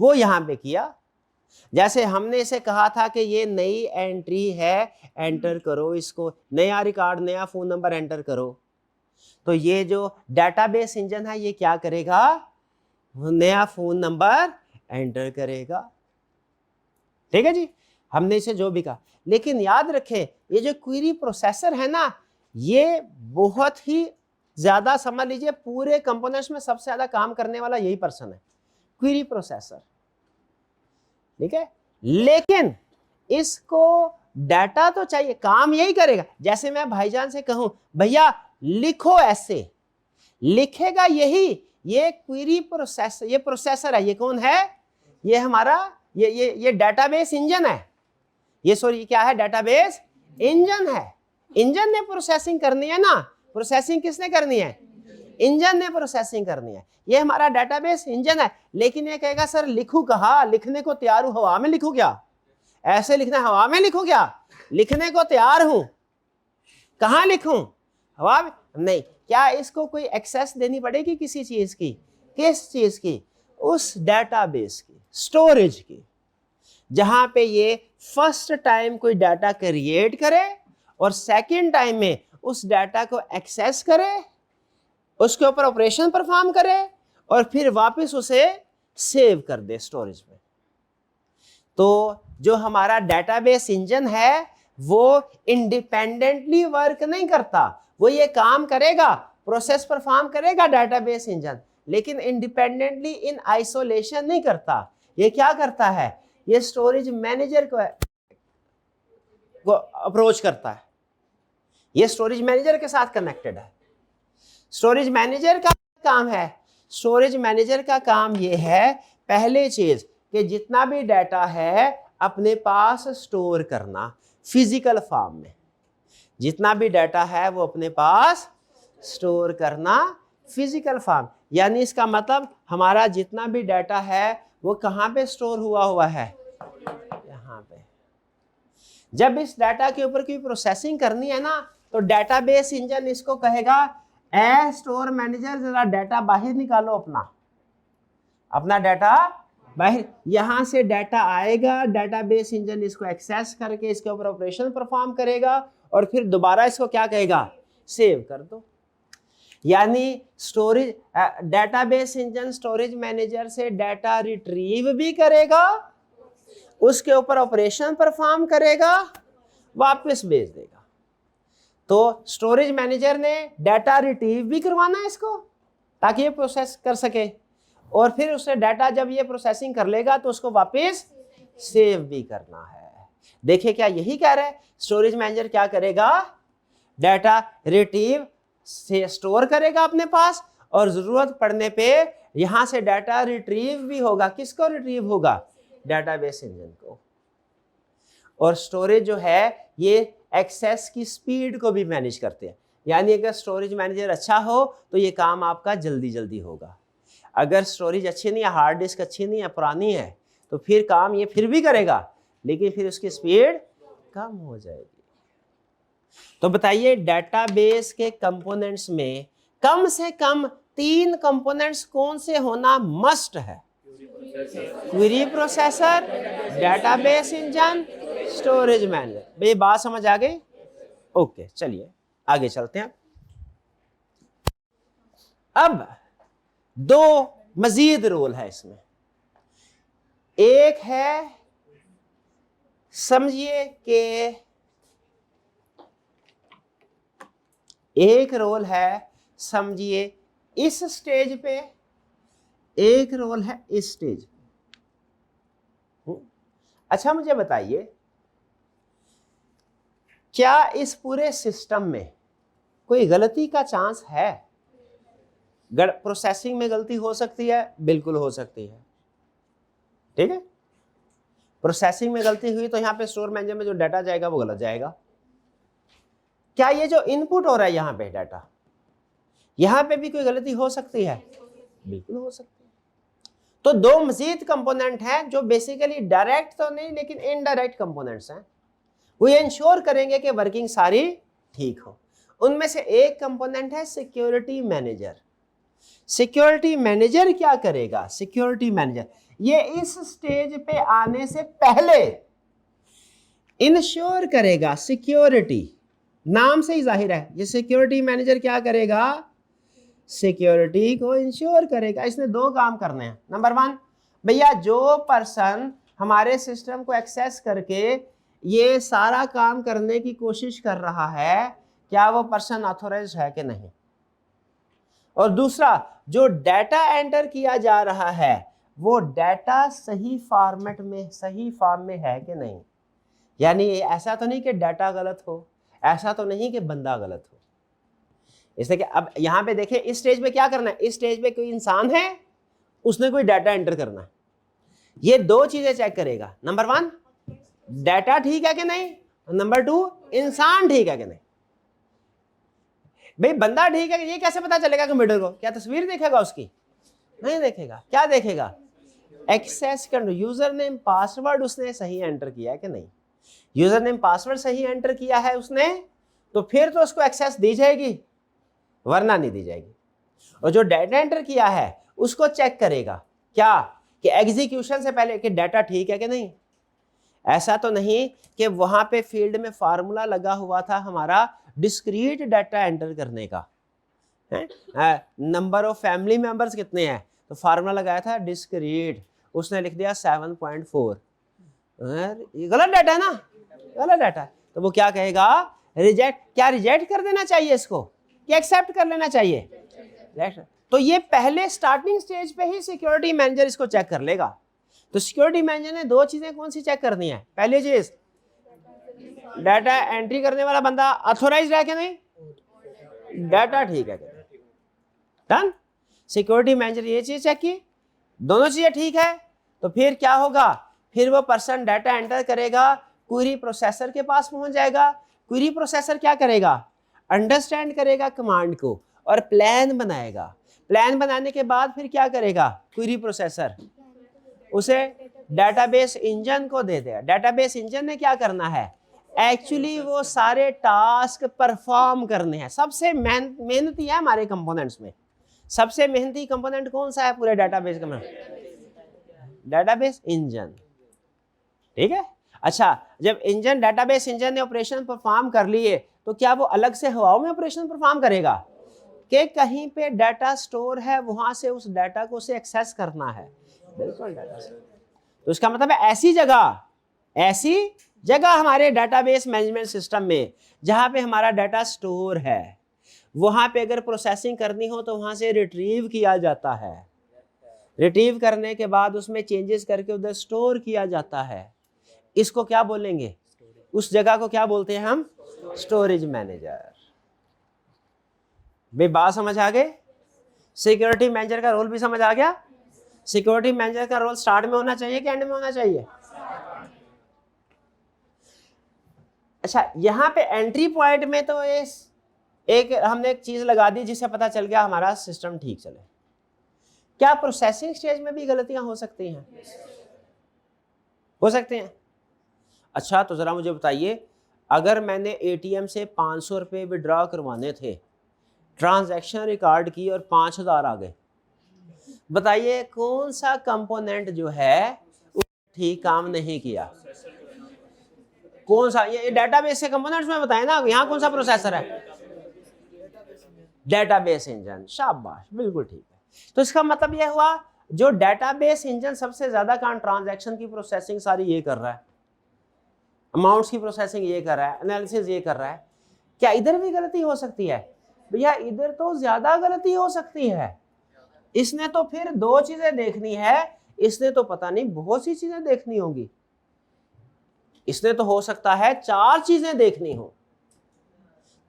वो यहां पे किया। जैसे हमने इसे कहा था कि ये नई एंट्री है, एंटर करो इसको, नया रिकॉर्ड, नया फोन नंबर एंटर करो, तो ये जो डेटाबेस इंजन है ये क्या करेगा, नया फोन नंबर एंटर करेगा। ठीक है जी, हमने इसे जो भी कहा। लेकिन याद रखें ये जो क्वेरी प्रोसेसर है ना, ये बहुत ही ज्यादा, समझ लीजिए पूरे कंपोनेंट्स में सबसे ज्यादा काम करने वाला यही पर्सन है, क्वेरी प्रोसेसर। ठीक है, लेकिन इसको डाटा तो चाहिए, काम यही करेगा। जैसे मैं भाईजान से कहूं भैया लिखो ऐसे, लिखेगा यही, ये क्वेरी प्रोसेसर, ये प्रोसेसर है, ये कौन है, ये हमारा ये डेटाबेस इंजन है, ये सॉरी क्या है, डेटाबेस इंजन है। इंजन ने प्रोसेसिंग करनी है ना, प्रोसेसिंग किसने करनी है, इंजन ने प्रोसेसिंग करनी है, ये हमारा डेटाबेस इंजन है। लेकिन ये कहेगा सर लिखूं कहाँ, लिखने को तैयार हूं, हवा में लिखूं क्या, ऐसे लिखना, हवा में लिखूं क्या, लिखने को तैयार हूं, कहाँ लिखूं, हवा में नहीं। क्या इसको कोई एक्सेस देनी पड़ेगी किसी चीज की, किस चीज की, उस डेटाबेस की, स्टोरेज की, जहां पे ये फर्स्ट टाइम कोई डाटा क्रिएट करे और सेकंड टाइम में उस डाटा को एक्सेस करे, उसके ऊपर ऑपरेशन परफॉर्म करे और फिर वापस उसे सेव कर दे स्टोरेज में। तो जो हमारा डेटाबेस इंजन है वो इंडिपेंडेंटली वर्क नहीं करता, वो ये काम करेगा, प्रोसेस परफॉर्म करेगा डेटाबेस इंजन, लेकिन इंडिपेंडेंटली इन आइसोलेशन नहीं करता। ये क्या करता है, ये स्टोरेज मैनेजर को को अप्रोच करता है, ये स्टोरेज मैनेजर के साथ कनेक्टेड है। स्टोरेज मैनेजर का काम है, स्टोरेज मैनेजर का काम ये है पहले चीज कि जितना भी डाटा है अपने पास स्टोर करना फिजिकल फॉर्म में, जितना भी डाटा है वो अपने पास स्टोर करना फिजिकल फॉर्म। यानी इसका मतलब हमारा जितना भी डाटा है वो कहाँ पे स्टोर हुआ है, यहाँ पे। जब इस डाटा के ऊपर कोई प्रोसेसिंग करनी है ना, तो डेटाबेस इंजन इसको कहेगा ए स्टोर मैनेजर जरा डाटा बाहर निकालो, अपना डाटा बाहर। यहां से डाटा आएगा, डेटाबेस इंजन इसको एक्सेस करके इसके ऊपर ऑपरेशन परफॉर्म करेगा और फिर दोबारा इसको क्या कहेगा, सेव कर दो। यानी storage database engine storage manager से डाटा रिट्रीव भी करेगा, उसके ऊपर ऑपरेशन परफॉर्म करेगा, वापस भेज देगा। तो स्टोरेज मैनेजर ने डाटा रिट्रीव भी करवाना है इसको ताकि ये प्रोसेस कर सके, और फिर उससे डाटा जब ये प्रोसेसिंग कर लेगा तो उसको वापस सेव भी करना है। देखिए क्या यही कह रहा है, स्टोरेज मैनेजर क्या करेगा, डाटा रिट्रीव से स्टोर करेगा अपने पास, और जरूरत पड़ने पे यहां से डाटा रिट्रीव भी होगा। किसको रिट्रीव होगा, डेटाबेस इंजन को। और स्टोरेज जो है ये एक्सेस की स्पीड को भी मैनेज करते हैं। यानी अगर स्टोरेज मैनेजर अच्छा हो तो ये काम आपका जल्दी जल्दी होगा। अगर स्टोरेज अच्छी नहीं है, हार्ड डिस्क अच्छी नहीं है, पुरानी है, तो फिर काम ये फिर भी करेगा लेकिन फिर उसकी स्पीड कम हो जाएगी। तो बताइए डेटाबेस के कंपोनेंट्स में कम से कम 3 कंपोनेंट्स कौन से होना मस्ट है, query processor, database engine, storage manager. भाई बात समझ आ गई? ओके, चलिए आगे चलते हैं। अब 2 मजीद रोल है इसमें। एक है समझिए कि एक रोल है समझिए इस स्टेज पे, एक रोल है इस स्टेज। अच्छा मुझे बताइए, क्या इस पूरे सिस्टम में कोई गलती का चांस है? प्रोसेसिंग में गलती हो सकती है, बिल्कुल हो सकती है, ठीक है। प्रोसेसिंग में गलती हुई तो यहाँ पे स्टोर मैनेजर में जो डाटा जाएगा वो गलत जाएगा। क्या ये जो इनपुट हो रहा है यहाँ पे डाटा, यहाँ पे भी कोई गलती हो सकती है? बिल्कुल हो सकती है। तो 2 मजीद कंपोनेंट हैं जो बेसिकली डायरेक्ट तो नहीं लेकिन इनडायरेक्ट कंपोनेंट्स हैं। वो ये इंश्योर करेंगे कि वर्किंग सारी ठीक हो। उनमें से एक कंपोनेंट है सिक्योरिटी मैनेजर। सिक्योरिटी मैनेजर क्या करेगा? सिक्योरिटी मैनेजर ये इस स्टेज पे आने से पहले इंश्योर करेगा, सिक्योरिटी नाम से ही जाहिर है, ये सिक्योरिटी मैनेजर क्या करेगा? सिक्योरिटी को इंश्योर करेगा। इसने 2 काम करने हैं। नंबर 1, भैया जो पर्सन हमारे सिस्टम को एक्सेस करके ये सारा काम करने की कोशिश कर रहा है, क्या वो पर्सन ऑथोराइज्ड है कि नहीं? और दूसरा, जो डाटा एंटर किया जा रहा है वो डाटा सही फॉर्मेट में, सही फॉर्म में है कि नहीं। यानी ऐसा तो नहीं कि डाटा गलत हो, ऐसा तो नहीं कि बंदा गलत हो। इसलिए कि अब यहां पे देखिए इस स्टेज पे क्या करना है, इस स्टेज पे कोई इंसान है, उसने कोई डाटा एंटर करना है। ये 2 चीजें चेक करेगा। नंबर 1 डाटा ठीक है कि नहीं, नंबर 2 इंसान ठीक है कि नहीं। भाई बंदा ठीक है, ये कैसे पता चलेगा कंप्यूटर को? क्या तस्वीर देखेगा उसकी? नहीं देखेगा। क्या देखेगा? Access control, user name password उसने सही एंटर किया है कि नहीं। यूजर नेम पासवर्ड सही एंटर किया है उसने, तो फिर तो उसको एक्सेस दी जाएगी, वरना नहीं दी जाएगी। और जो डाटा एंटर किया है उसको चेक करेगा क्या कि एग्जीक्यूशन से पहले कि डाटा ठीक है कि नहीं। ऐसा तो नहीं कि वहां पे फील्ड में फार्मूला लगा हुआ था हमारा डिस्क्रीट डाटा एंटर करने का, नंबर ऑफ फैमिली मेंबर्स कितने हैं, तो फार्मूला लगाया था डिस्क्रीट, उसने लिख दिया 7.4। ये गलत डाटा है ना, गलत डाटा है। तो वो क्या कहेगा? रिजेक्ट। क्या रिजेक्ट कर देना चाहिए इसको कि एक्सेप्ट कर लेना चाहिए? तो ये पहले स्टार्टिंग स्टेज पे ही सिक्योरिटी मैनेजर इसको चेक कर लेगा। तो सिक्योरिटी मैनेजर ने 2 चीजें कौन सी चेक करनी है? पहली चीज डाटा एंट्री करने वाला बंदा ऑथोराइज्ड है कि नहीं, डाटा ठीक है, डन। सिक्योरिटी मैनेजर ये चीज चेक की, दोनों चीजें ठीक है, तो फिर क्या होगा, फिर वो पर्सन डाटा एंटर करेगा, क्वेरी प्रोसेसर के पास पहुंच जाएगा। क्वेरी प्रोसेसर क्या करेगा, अंडरस्टैंड करेगा कमांड को और प्लान बनाएगा। प्लान बनाने के बाद फिर क्या करेगा, क्वेरी प्रोसेसर उसे डेटाबेस इंजन को दे देगा। डेटाबेस इंजन ने क्या करना है, एक्चुअली वो सारे टास्क परफॉर्म करने हैं। सबसे मेहनती है हमारे कंपोनेंट्स में, सबसे मेहनती कंपोनेंट कौन सा है पूरे डेटाबेस का, डेटाबेस इंजन, ठीक है। अच्छा, जब इंजन डेटाबेस इंजन ने ऑपरेशन परफॉर्म कर लिए तो क्या वो अलग से हवाओं में ऑपरेशन परफॉर्म करेगा कि कहीं पे डाटा स्टोर है वहां से उस डाटा को उसे एक्सेस करना है, बिल्कुल डाटा। तो इसका मतलब है ऐसी जगह हमारे डेटाबेस मैनेजमेंट सिस्टम में जहां पे हमारा डाटा स्टोर है, वहां पे अगर प्रोसेसिंग करनी हो तो वहां से रिट्रीव किया जाता है। रिट्रीव करने के बाद उसमें चेंजेस करके उधर स्टोर किया जाता है। इसको क्या बोलेंगे, उस जगह को क्या बोलते हैं हम, स्टोरेज मैनेजर। भाई बात समझ आ गई। सिक्योरिटी मैनेजर का रोल भी समझ आ गया। सिक्योरिटी मैनेजर का रोल स्टार्ट में होना चाहिए कि एंड में होना चाहिए। अच्छा, यहाँ पे एंट्री पॉइंट में तो एक हमने एक चीज लगा दी जिससे पता चल गया हमारा सिस्टम ठीक चले। क्या प्रोसेसिंग स्टेज में भी गलतियां हो सकती हैं, हो सकते हैं। अच्छा, तो जरा मुझे बताइए, अगर मैंने एटीएम से 500 रुपये विड्रॉ करवाने थे, ट्रांजैक्शन रिकॉर्ड की और 5000 आ गए, बताइए कौन सा कंपोनेंट जो है ठीक काम नहीं किया, कौन सा। ये डेटाबेस के कंपोनेंट्स में बताए ना, यहाँ कौन सा प्रोसेसर है, डेटाबेस इंजन। शाबाश, बिल्कुल ठीक है। तो इसका मतलब यह हुआ जो डेटाबेस इंजन सबसे ज्यादा काम ट्रांजैक्शन की प्रोसेसिंग सारी ये कर रहा है, अमाउंट्स की प्रोसेसिंग ये कर रहा है, एनालिसिस ये कर रहा है। क्या इधर भी गलती हो सकती है? भैया इधर तो ज्यादा गलती हो सकती है। इसने तो फिर 2 चीजें देखनी है, इसने तो पता नहीं बहुत सी चीजें देखनी होंगी, इसने तो हो सकता है 4 चीजें देखनी हो।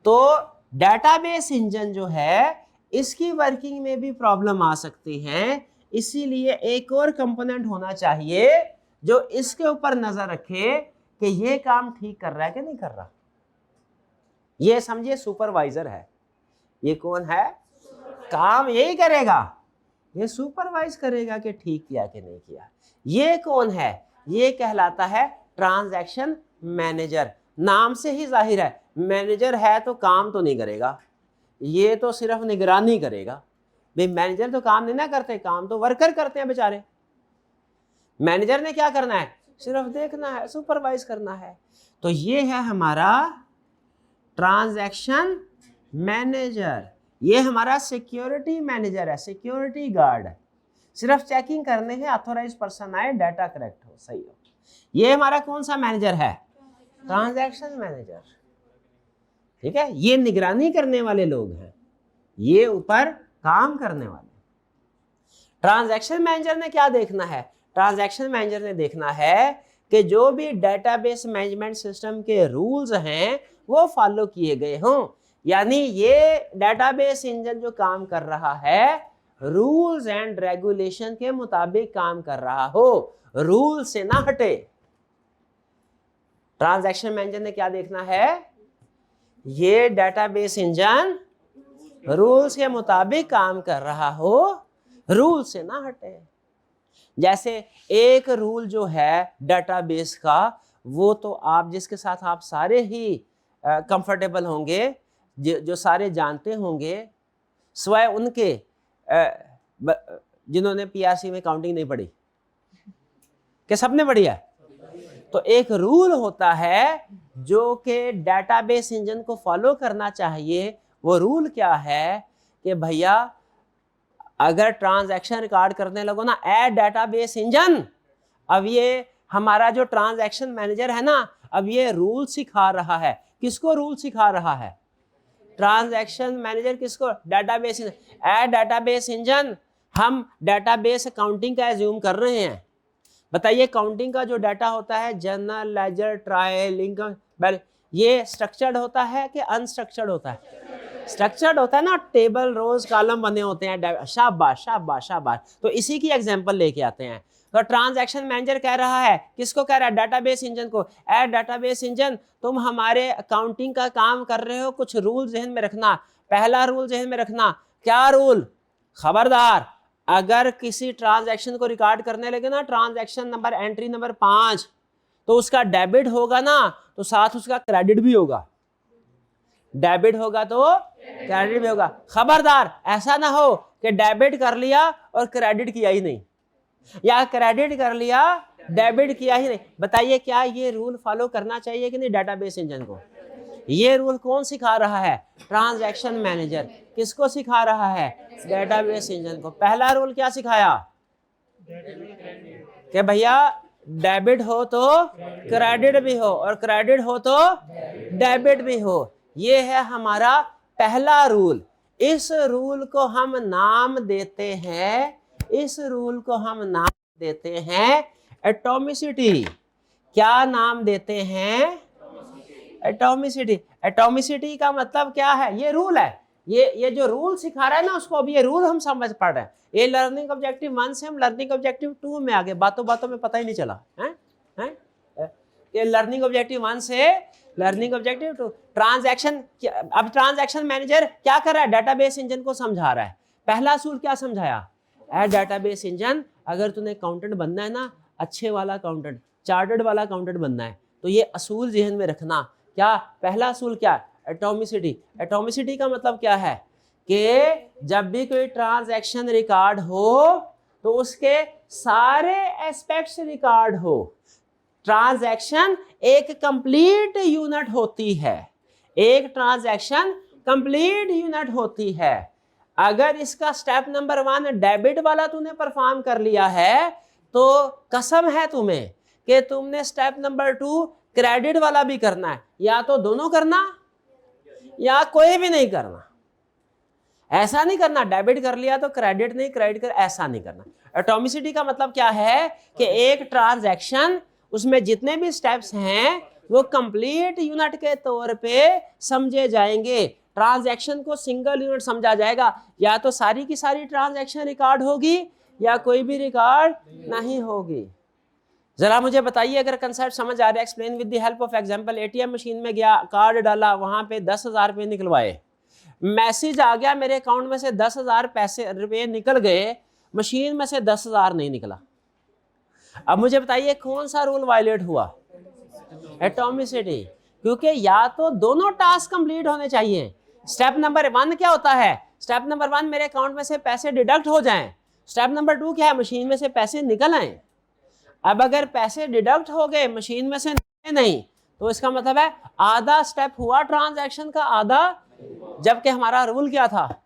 तो डेटाबेस इंजन जो है इसकी वर्किंग में भी प्रॉब्लम आ सकती है, इसीलिए एक और कंपोनेंट होना चाहिए जो इसके ऊपर नजर रखे कि ये काम ठीक कर रहा है कि नहीं कर रहा। ये समझिए सुपरवाइजर है। ये कौन है, काम यही करेगा, ये सुपरवाइज करेगा कि ठीक किया कि नहीं किया। ये कौन है, ये कहलाता है ट्रांजैक्शन मैनेजर। नाम से ही जाहिर है, मैनेजर है तो काम तो नहीं करेगा, ये तो सिर्फ निगरानी करेगा। भाई मैनेजर तो काम नहीं ना करते, काम तो वर्कर करते हैं बेचारे। मैनेजर ने क्या करना है, सिर्फ देखना है, सुपरवाइज करना है। तो ये है हमारा ट्रांजैक्शन मैनेजर। ये हमारा सिक्योरिटी मैनेजर है, सिक्योरिटी गार्ड है, सिर्फ चेकिंग करने हैं ऑथोराइज पर्सन आए, डाटा करेक्ट हो, सही हो। ये हमारा कौन सा मैनेजर है, ट्रांजैक्शन मैनेजर, ठीक है। ये निगरानी करने वाले लोग हैं, ये ऊपर काम करने वाले। ट्रांजैक्शन मैनेजर ने क्या देखना है, ट्रांजैक्शन मैनेजर ने देखना है कि जो भी डेटाबेस मैनेजमेंट सिस्टम के रूल्स हैं वो फॉलो किए गए हों। यानी ये डेटाबेस इंजन जो काम कर रहा है रूल्स एंड रेगुलेशन के मुताबिक काम कर रहा हो, रूल से ना हटे। ट्रांजैक्शन मैनेजर ने क्या देखना है, ये डेटाबेस इंजन रूल्स के मुताबिक काम कर रहा हो, रूल से ना हटे। जैसे एक रूल जो है डेटाबेस का, वो तो आप जिसके साथ आप सारे ही कंफर्टेबल होंगे, जो सारे जानते होंगे, स्वयं उनके जिन्होंने पीआरसी में काउंटिंग नहीं पढ़ी, कि सबने पढ़ी है। तो एक रूल होता है जो कि डेटाबेस इंजन को फॉलो करना चाहिए। वो रूल क्या है कि भैया अगर ट्रांजैक्शन रिकॉर्ड करने लगो ना, ऐड डेटाबेस इंजन, अब ये हमारा जो ट्रांजैक्शन मैनेजर है ना, अब ये रूल सिखा रहा है। किसको रूल सिखा रहा है, ट्रांजैक्शन मैनेजर किसको, database engine. Add database engine, हम डेटाबेस काउंटिंग का एज्यूम कर रहे हैं। बताइए काउंटिंग का जो डाटा होता है, जर्नल, लेजर, ट्रायल, इनकम, ये स्ट्रक्चर्ड होता है कि अनस्ट्रक्चर्ड होता है? स्ट्रक्चर्ड होता है ना, टेबल रोज कॉलम बने होते हैं। शाबाश शाबाश शाबाश। तो इसी की एग्जांपल लेके आते हैं। तो ट्रांजैक्शन मैनेजर कह रहा है, किसको कह रहा है? डाटाबेस इंजन को। ए डाटाबेस इंजन, तुम हमारे अकाउंटिंग का काम कर रहे हो, कुछ रूल जहन में रखना। पहला रूल जहन में रखना, क्या रूल? खबरदार, अगर किसी ट्रांजैक्शन को रिकॉर्ड करने लगे ना, ट्रांजैक्शन नंबर एंट्री नंबर 5, तो उसका डेबिट होगा ना, तो साथ उसका क्रेडिट भी होगा। डेबिट होगा तो क्रेडिट भी होगा। खबरदार ऐसा ना हो कि डेबिट कर लिया और क्रेडिट किया ही नहीं, या क्रेडिट कर लिया डेबिट किया ही नहीं। बताइए क्या ये रूल फॉलो करना चाहिए कि नहीं डेटाबेस इंजन को? ये रूल कौन सिखा रहा है? Transaction manager. किसको सिखा रहा है? डेटाबेस इंजन को। पहला रूल क्या सिखाया? कि भैया डेबिट हो तो क्रेडिट भी हो, और क्रेडिट हो तो डेबिट भी हो। ये है हमारा पहला रूल। इस रूल को हम नाम देते हैं, इस रूल को हम नाम देते हैं एटॉमिसिटी। क्या नाम देते हैं? एटॉमिसिटी। एटॉमिसिटी का मतलब क्या है? ये रूल है। ये जो रूल सिखा रहा है ना, उसको अभी ये रूल हम समझ पड़ रहे हैं। ये लर्निंग ऑब्जेक्टिव 1 से हम लर्निंग ऑब्जेक्टिव 2 में आ गए, बातों बातों में पता ही नहीं चला है। ये लर्निंग ऑब्जेक्टिव 1 से लर्निंग ऑब्जेक्टिव 2। ट्रांजैक्शन, अब ट्रांजैक्शन मैनेजर क्या कर रहा है? डेटाबेस इंजन को समझा रहा है। पहला असूल क्या समझाया? ए डेटाबेस इंजन, अगर तूने अकाउंटेंट बनना है ना, अच्छे वाला अकाउंटेंट, चार्टर्ड वाला अकाउंटेंट बनना है, तो ये असूल जहन में रखना। क्या पहला असूल? क्या? एटॉमिसिटी। एटॉमिसिटी का मतलब क्या है? कि जब भी कोई ट्रांजैक्शन रिकॉर्ड हो तो उसके सारे एस्पेक्ट्स रिकॉर्ड हो। ट्रांजैक्शन एक कंप्लीट यूनिट होती है, एक ट्रांजैक्शन कंप्लीट यूनिट होती है। अगर इसका स्टेप नंबर 1 डेबिट वाला तूने परफॉर्म कर लिया है, तो कसम है तुम्हें कि तुमने स्टेप नंबर 2 क्रेडिट वाला भी करना है। या तो दोनों करना या कोई भी नहीं करना। ऐसा नहीं करना डेबिट कर लिया तो क्रेडिट नहीं, क्रेडिट कर, ऐसा नहीं करना। एटॉमिसिटी का मतलब क्या है? कि एक ट्रांजैक्शन, उसमें जितने भी स्टेप्स हैं वो कंप्लीट यूनिट के तौर पे समझे जाएंगे। ट्रांजैक्शन को सिंगल यूनिट समझा जाएगा। या तो सारी की सारी ट्रांजैक्शन रिकॉर्ड होगी या कोई भी रिकॉर्ड नहीं होगी। जरा मुझे बताइए, अगर कंसेप्ट समझ आ रहा है, explain with the help of example. ATM machine में गया, कार्ड डाला, वहां पे 10,000 रुपये निकलवाए, मैसेज आ गया मेरे अकाउंट में से 10,000 रुपये निकल गए, मशीन में से 10,000 नहीं निकला। अब मुझे बताइए कौन सा रूल वायलेट हुआ? एटॉमिसिटी। क्योंकि या तो दोनों टास्क कंप्लीट होने चाहिए। स्टेप नंबर 1 क्या होता है? स्टेप नंबर 1 मेरे अकाउंट में से पैसे डिडक्ट हो जाएं। स्टेप नंबर 2 क्या है? मशीन में से पैसे निकल आए। अब अगर पैसे डिडक्ट हो गए, मशीन में से नहीं, तो इसका मतलब है आधा स्टेप हुआ ट्रांजैक्शन का, आधा। जबकि हमारा रूल क्या था?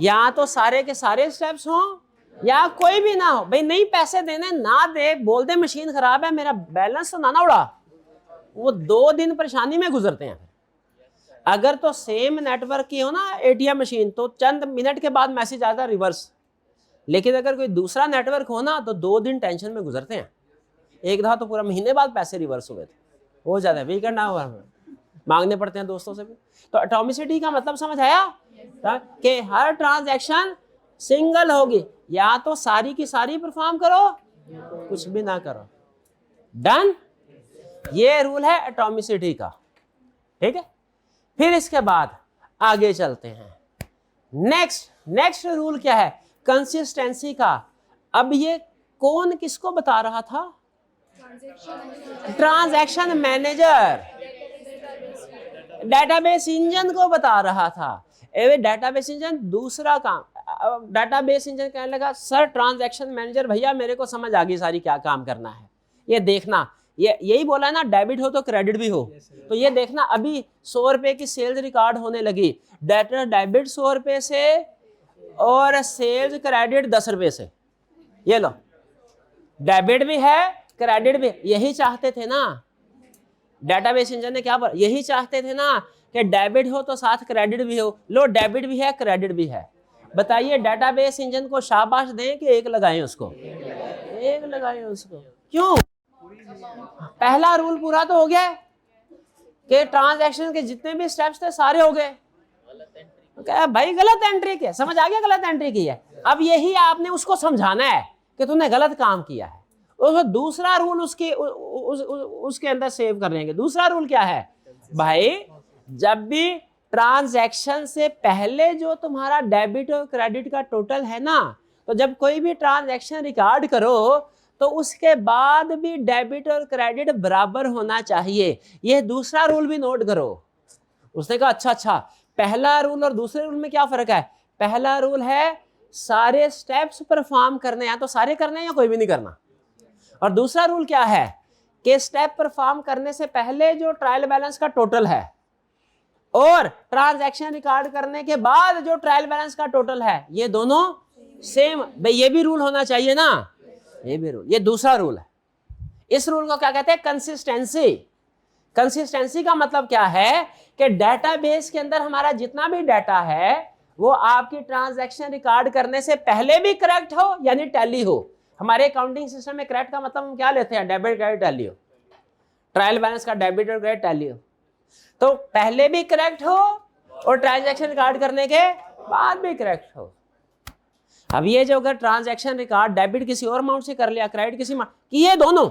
या तो सारे के सारे स्टेप्स हों या कोई भी ना हो। भाई नहीं पैसे देने, ना दे, बोल दे मशीन खराब है, मेरा बैलेंस तो ना उड़ा, वो 2 दिन परेशानी में गुजरते हैं। अगर तो सेम नेटवर्क की हो ना एटीएम मशीन, तो चंद मिनट के बाद मैसेज आता है रिवर्स। लेकिन अगर कोई दूसरा नेटवर्क हो ना, तो 2 दिन टेंशन में गुजरते हैं। एक दफा तो पूरा महीने बाद पैसे रिवर्स हुए थे, हो जाता है, वीकेंड ना हुआ, मांगने पड़ते हैं दोस्तों से भी। तो एटॉमिसिटी का मतलब समझ आया कि हर ट्रांजैक्शन सिंगल होगी, या तो सारी की सारी परफॉर्म करो, कुछ भी ना करो। डन। ये रूल है एटॉमिसिटी का, ठीक है। फिर इसके बाद आगे चलते हैं। नेक्स्ट रूल क्या है? कंसिस्टेंसी का। अब ये कौन किसको बता रहा था? ट्रांजैक्शन मैनेजर डेटाबेस इंजन को बता रहा था। डेटाबेस इंजन दूसरा काम, डेटाबेस इंजन कहने लगा, सर ट्रांजैक्शन मैनेजर भैया मेरे को समझ आ गई सारी क्या काम करना है। ये देखना, ये यही बोला ना, डेबिट हो तो क्रेडिट भी हो। तो ये देखना, अभी 100 रुपए की सेल्स रिकॉर्ड होने लगी, डेबिट 100 रुपए से और सेल्स क्रेडिट 10 रुपए से। ये लो, डेबिट भी है क्रेडिट भी। यही चाहते थे ना डेटाबेस इंजन ने, क्या बोला? यही चाहते थे ना कि डेबिट हो तो साथ क्रेडिट भी हो। लो डेबिट भी है क्रेडिट भी है। बताइए डेटाबेस इंजन को शाबाश दें कि एक लगाएं उसको? एक लगाएं उसको। क्यों? पहला रूल पूरा तो हो गया कि ट्रांजैक्शन के जितने भी स्टेप्स थे सारे हो गए। भाई गलत एंट्री की है, समझ आ गया गलत एंट्री की है। अब यही आपने उसको समझाना है कि तूने गलत काम किया है। और दूसरा रूल उसके अंदर सेव कर लेंगे। दूसरा रूल क्या है भाई, जब भी ट्रांजैक्शन से पहले जो तुम्हारा डेबिट और क्रेडिट का टोटल है ना, तो जब कोई भी ट्रांजैक्शन रिकॉर्ड करो तो उसके बाद भी डेबिट और क्रेडिट बराबर होना चाहिए। यह दूसरा रूल भी नोट करो। उसने कहा अच्छा, पहला रूल और दूसरे रूल में क्या फर्क है? पहला रूल है सारे स्टेप्स परफॉर्म करने हैं तो सारे करने हैं या कोई भी नहीं करना। और दूसरा रूल क्या है कि स्टेप परफॉर्म करने से पहले जो ट्रायल बैलेंस का टोटल है और ट्रांजैक्शन रिकॉर्ड करने के बाद जो ट्रायल बैलेंस का टोटल है, ये दोनों सेम। भाई ये भी रूल होना चाहिए ना, ये भी रूल, ये दूसरा रूल है। इस रूल को क्या कहते हैं? कंसिस्टेंसी। कंसिस्टेंसी का मतलब क्या है कि डेटाबेस के अंदर हमारा जितना भी डाटा है वो आपकी ट्रांजैक्शन रिकॉर्ड करने से पहले भी करेक्ट हो, यानी टैली हो। हमारे अकाउंटिंग सिस्टम में करेक्ट का मतलब हम क्या लेते हैं? डेबिट क्रेडिट टैली हो। ट्रायल बैलेंस का डेबिट और क्रेडिट टैली हो, तो पहले भी करेक्ट हो और ट्रांजैक्शन रिकॉर्ड करने के बाद भी करेक्ट हो। अब ये जो अगर ट्रांजैक्शन रिकॉर्ड डेबिट किसी और अमाउंट से कर लिया, क्रेडिट किसी कि ये दोनों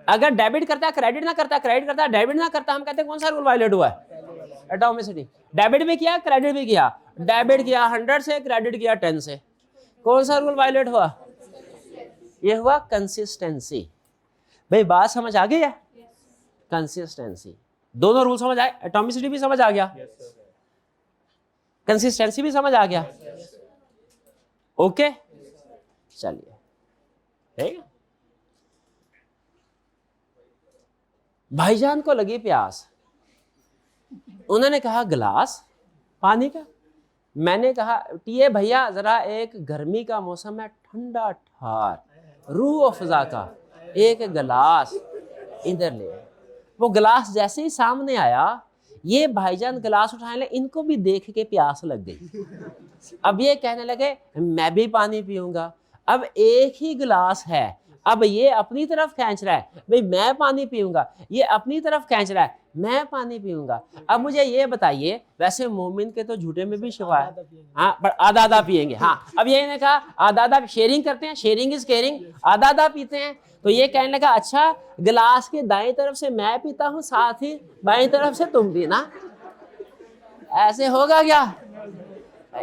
अगर डेबिट करता है क्रेडिट ना करता, क्रेडिट करता है डेबिट ना करता, हम कहते हैं कौन सा रूल वायलेट हुआ है? एटॉमिसिटी। डेबिट भी किया क्रेडिट भी किया, डेबिट किया 100 से क्रेडिट किया 10 से, कौन सा रूल वायलेट हुआ? ये हुआ कंसिस्टेंसी। भाई बात समझ आ गई है? कंसिस्टेंसी, दोनों रूल समझ आए? एटॉमिसिटी भी समझ आ गया, कंसिस्टेंसी भी समझ आ गया। ओके चलिए, ठीक है। भाईजान को लगी प्यास, उन्होंने कहा गिलास पानी का। मैंने कहा टीए भैया जरा एक गर्मी का मौसम है, ठंडा ठार रूह अफ़ज़ा का एक गिलास इधर ले। वो गिलास जैसे ही सामने आया, ये भाईजान गिलास उठाने लगे, इनको भी देख के प्यास लग गई। अब ये कहने लगे मैं भी पानी पीऊंगा। अब एक ही गिलास है, अब ये अपनी तरफ खींच रहा है भाई मैं पानी पीऊंगा, ये अपनी तरफ खींच रहा है मैं पानी पीऊंगा। अब मुझे ये बताइए, वैसे मोमिन के तो झूठे में भी शिफा है, हाँ पर आधा आधा पिएंगे। हाँ अब ये ने कहा आधा आधा शेयरिंग करते हैं, शेयरिंग इज केयरिंग, आधा आधा पीते हैं। तो ये कहने लगा अच्छा गिलास के दाएं तरफ से मैं पीता हूँ, साथ ही बाएं तरफ से तुम पीना, ऐसे होगा क्या?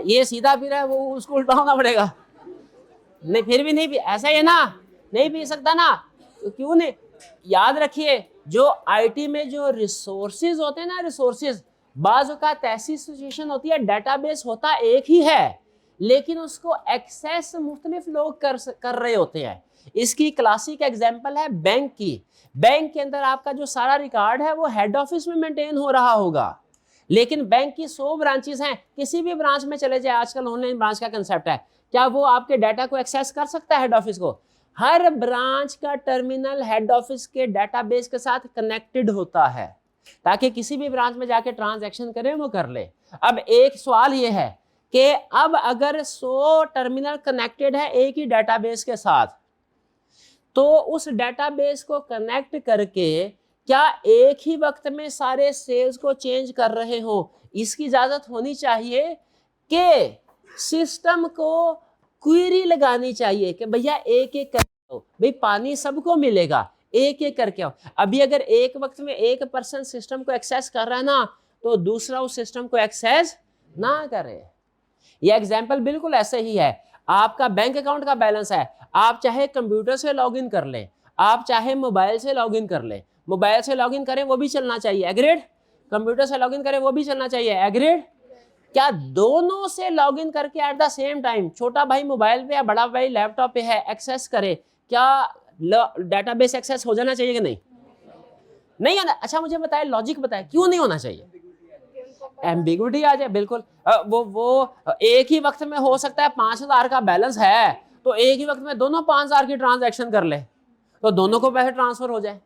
ये सीधा पी रहा है, वो उसको उल्टा होना पड़ेगा। नहीं फिर भी नहीं पी, ऐसा ही है ना, नहीं पी सकता ना, तो क्यों नहीं? याद रखिए जो आईटी में जो रिसोर्सेज होते हैं ना, रिसोर्सेज बाज़ औक़ात ऐसी सिचुएशन होती है डेटाबेस होता एक ही है लेकिन उसको एक्सेस मुख्तलिफ लोग कर रहे होते हैं। इसकी क्लासिक एग्जांपल है बैंक की। बैंक के अंदर आपका जो सारा रिकॉर्ड है वो हेड ऑफिस में मेंटेन हो रहा होगा, लेकिन बैंक की 100 ब्रांचेस हैं, किसी भी ब्रांच में चले जाए, आजकल ऑनलाइन ब्रांच का कंसेप्ट है, क्या वो आपके डाटा को एक्सेस कर सकता है हेड ऑफिस को? हर ब्रांच का टर्मिनल हेड ऑफिस के डाटाबेस के साथ कनेक्टेड होता है ताकि किसी भी ब्रांच में जाके ट्रांजैक्शन करें वो कर ले। अब एक सवाल ये है कि अब अगर 100 टर्मिनल कनेक्टेड है एक ही डाटाबेस के साथ, तो उस डाटाबेस को कनेक्ट करके क्या एक ही वक्त में सारे सेल्स को चेंज कर रहे हो? इसकी इजाजत होनी चाहिए कि सिस्टम को क्वेरी लगानी चाहिए कि भैया एक एक करके आओ, भाई पानी सबको मिलेगा, एक एक करके आओ। अभी अगर एक वक्त में एक पर्सन सिस्टम को एक्सेस कर रहा है ना, तो दूसरा उस सिस्टम को एक्सेस ना करे। ये एग्जाम्पल बिल्कुल ऐसे ही है। आपका बैंक अकाउंट का बैलेंस है, आप चाहे कंप्यूटर से लॉगिन कर लें, आप चाहे मोबाइल से लॉगिन कर लें, मोबाइल से लॉगिन करें वो भी चलना चाहिए, एग्रीड? कंप्यूटर से लॉगिन करें वो भी चलना चाहिए, एग्रीड? क्या दोनों से लॉगिन करके एट द सेम टाइम, छोटा भाई मोबाइल पे या बड़ा भाई लैपटॉप पे है, एक्सेस करे, क्या डेटाबेस एक्सेस हो जाना चाहिए कि नहीं? नहीं होना। अच्छा मुझे बताए, लॉजिक बताए क्यों नहीं होना चाहिए? एम्बिग्विटी आ जाए, बिल्कुल। वो एक ही वक्त में हो सकता है 5000 का बैलेंस है तो एक ही वक्त में दोनों 5000 की ट्रांजैक्शन कर ले तो दोनों को पैसे ट्रांसफर हो जाए।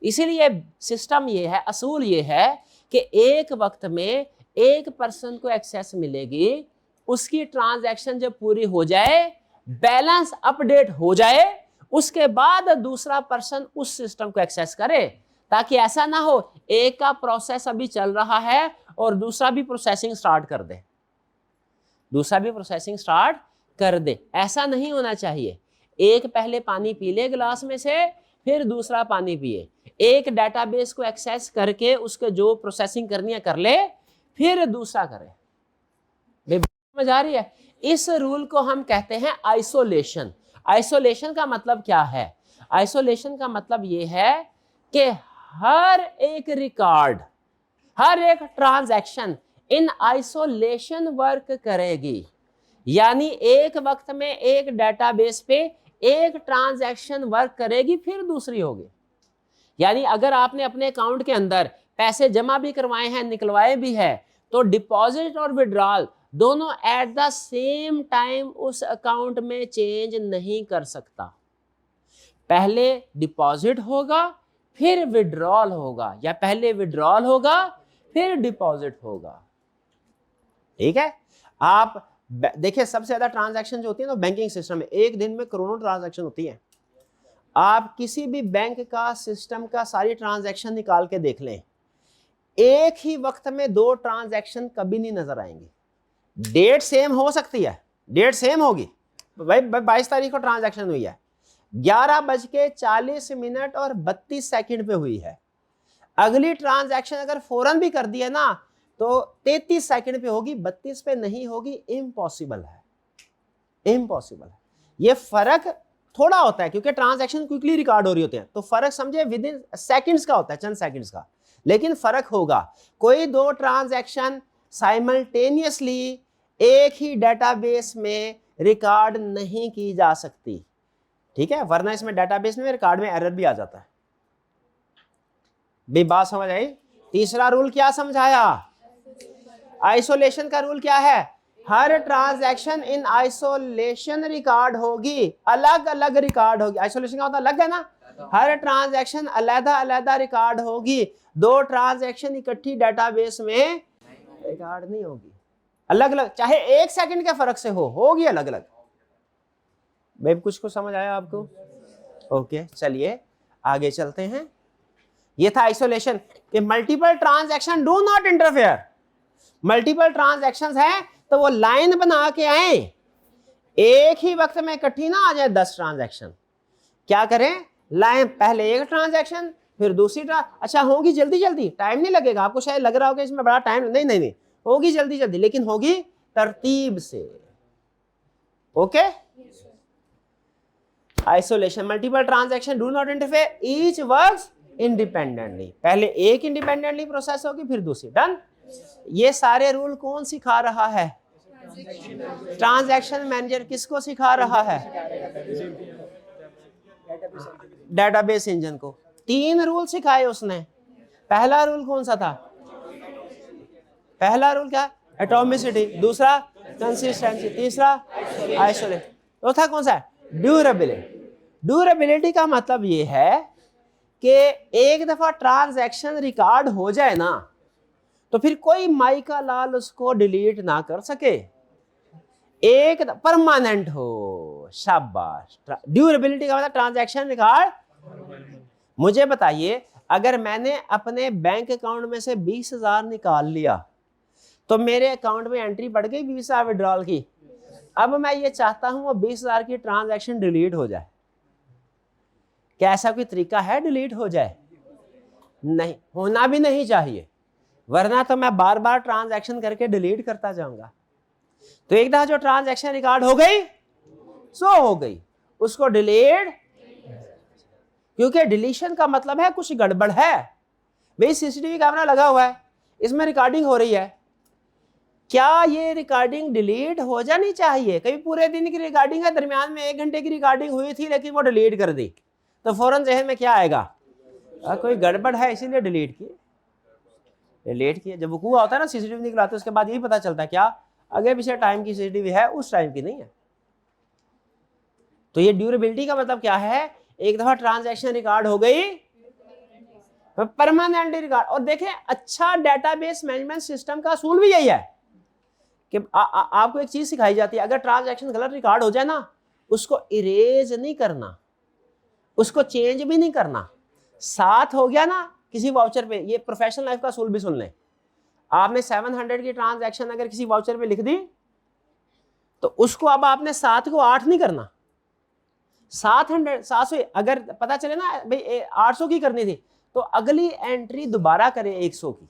इसीलिए सिस्टम ये है, असूल ये है कि एक वक्त में एक पर्सन को एक्सेस मिलेगी, उसकी ट्रांजैक्शन जब पूरी हो जाए, बैलेंस अपडेट हो जाए, उसके बाद दूसरा पर्सन उस सिस्टम को एक्सेस करे ताकि ऐसा ना हो एक का प्रोसेस अभी चल रहा है और दूसरा भी प्रोसेसिंग स्टार्ट कर दे, दूसरा भी प्रोसेसिंग स्टार्ट कर दे। ऐसा नहीं होना चाहिए। एक पहले पानी पी ले गिलास में से, फिर दूसरा पानी पिए। एक डेटाबेस को एक्सेस करके उसके जो प्रोसेसिंग करनी है कर ले, फिर दूसरा करे। समझ आ रही है? इस रूल को हम कहते हैं आइसोलेशन। आइसोलेशन का मतलब क्या है? आइसोलेशन का मतलब यह है कि हर एक रिकॉर्ड, हर एक ट्रांजैक्शन इन आइसोलेशन वर्क करेगी। यानी एक वक्त में एक डेटाबेस पे एक ट्रांजैक्शन वर्क करेगी, फिर दूसरी होगी। यानी अगर आपने अपने अकाउंट के अंदर पैसे जमा भी करवाए हैं, निकलवाए भी है, तो डिपॉजिट और विड्रॉल दोनों एट द सेम टाइम उस अकाउंट में चेंज नहीं कर सकता। पहले डिपॉजिट होगा फिर विड्रॉल होगा, या पहले विड्रॉल होगा फिर डिपॉजिट होगा। ठीक है? आप देखिए सबसे ज्यादा ट्रांजैक्शन जो होती है ना बैंकिंग सिस्टम में, एक दिन में करोड़ों ट्रांजैक्शन होती है। आप किसी भी बैंक का सिस्टम का सारी ट्रांजैक्शन निकाल के देख लें, एक ही वक्त में दो ट्रांजैक्शन कभी नहीं नजर आएंगे। डेट सेम हो सकती है, डेट सेम होगी, भाई 22 तारीख को ट्रांजैक्शन हुई है, 11:40 और 32 सेकंड पे हुई है। अगली ट्रांजैक्शन अगर फौरन भी कर दी है ना तो 33 सेकंड पे होगी, 32 पे नहीं होगी। इम्पॉसिबल है, इम्पॉसिबल है। ये फर्क थोड़ा होता है क्योंकि ट्रांजैक्शन क्विकली रिकॉर्ड हो रही होती है, तो फर्क समझे विद इन सेकंड्स का होता है, चंद सेकंड्स का, लेकिन फर्क होगा। कोई दो ट्रांजैक्शन साइमल्टेनियसली एक ही डेटाबेस में रिकॉर्ड नहीं की जा सकती। ठीक है? वरना इसमें डेटाबेस में रिकॉर्ड में एरर भी आ जाता है। भी बात समझ आई? तीसरा रूल क्या समझाया? आइसोलेशन का रूल क्या है? हर ट्रांजैक्शन इन आइसोलेशन रिकॉर्ड होगी, अलग अलग रिकॉर्ड होगी। आइसोलेशन का होता अलग है ना, हर ट्रांजैक्शन अलग अलग रिकॉर्ड होगी। दो ट्रांजैक्शन इकट्ठी डेटाबेस में रिकॉर्ड नहीं होगी, अलग अलग, चाहे एक सेकंड के फर्क से होगी अलग अलग। भाई कुछ समझ आया आपको? ओके, चलिए आगे चलते हैं। ये था आइसोलेशन कि multiple transaction do not interfere. Multiple transactions हैं तो वो लाइन बना के आए, एक ही वक्त में इकट्ठी ना आ जाए 10 ट्रांजैक्शन। क्या करें? लाइन, पहले एक ट्रांजैक्शन फिर दूसरी अच्छा होगी जल्दी जल्दी, टाइम नहीं लगेगा। आपको शायद लग रहा होगा इसमें बड़ा टाइम, नहीं नहीं नहीं, होगी जल्दी जल्दी, लेकिन होगी तरतीब से। Okay? Isolation, multiple transaction do not interfere, each works independently. पहले एक इंडिपेंडेंटली प्रोसेस होगी फिर दूसरी। डन? ये सारे रूल कौन सिखा रहा है? Transaction manager. किसको सिखा रहा है? डेटाबेस इंजन को। 3 रूल सिखाए उसने। पहला रूल कौन सा था? पहला रूल क्या? एटॉमिसिटी। दूसरा कंसिस्टेंसी। तीसरा आइसोलेशन। चौथा कौन सा है? ड्यूरेबिलिटी। ड्यूरेबिलिटी का मतलब ये है कि एक दफा ट्रांजैक्शन रिकॉर्ड हो जाए ना तो फिर कोई माई का लाल उसको डिलीट ना कर सके, एक परमानेंट हो। शाबाश। ड्यूरेबिलिटी का मतलब ट्रांजैक्शन रिकॉर्ड। मुझे बताइए, अगर मैंने अपने बैंक अकाउंट में से 20,000 निकाल लिया तो मेरे अकाउंट में एंट्री पड़ गई 20,000 विड्रॉल की। अब मैं ये चाहता हूं वो 20,000 की ट्रांजैक्शन डिलीट हो जाए। क्या ऐसा कोई तरीका है डिलीट हो जाए? नहीं, होना भी नहीं चाहिए, वरना तो मैं बार बार ट्रांजैक्शन करके डिलीट करता जाऊंगा। तो एक दफा जो ट्रांजैक्शन रिकॉर्ड हो गई सो हो गई, उसको डिलीट, क्योंकि डिलीशन का मतलब है कुछ गड़बड़ है। भाई सीसीटीवी कैमरा लगा हुआ है, इसमें रिकॉर्डिंग हो रही है, क्या ये रिकॉर्डिंग डिलीट हो जानी चाहिए? कभी पूरे दिन की रिकॉर्डिंग है, दरमियान में 1 घंटे की रिकॉर्डिंग हुई थी लेकिन वो डिलीट कर दी, तो फौरन जहन में क्या आएगा? कोई गड़बड़ है इसीलिए डिलीट किए। डिलीट किए, जब वकूआ होता है ना सीसीटीवी निकलाते उसके बाद यही पता चलता है क्या आगे पीछे टाइम की सीसीटीवी है, उस टाइम की नहीं है। तो ये ड्यूरेबिलिटी का मतलब क्या है? एक दफा ट्रांजैक्शन रिकॉर्ड हो गई परमानेंटली रिकॉर्ड। और देखें, अच्छा डेटाबेस मैनेजमेंट सिस्टम का असूल भी यही है कि आपको एक चीज सिखाई जाती है, अगर ट्रांजैक्शन गलत रिकॉर्ड हो जाए ना उसको इरेज नहीं करना, उसको चेंज भी नहीं करना। साथ हो गया ना किसी वाउचर पे, ये प्रोफेशनल लाइफ का असूल भी सुन लें, आपने 700 की ट्रांजैक्शन अगर किसी वाउचर पे लिख दी तो उसको अब आपने 7 को 8 नहीं करना, 700 अगर पता चले ना भाई 800 की करनी थी तो अगली एंट्री दोबारा करें 100 की,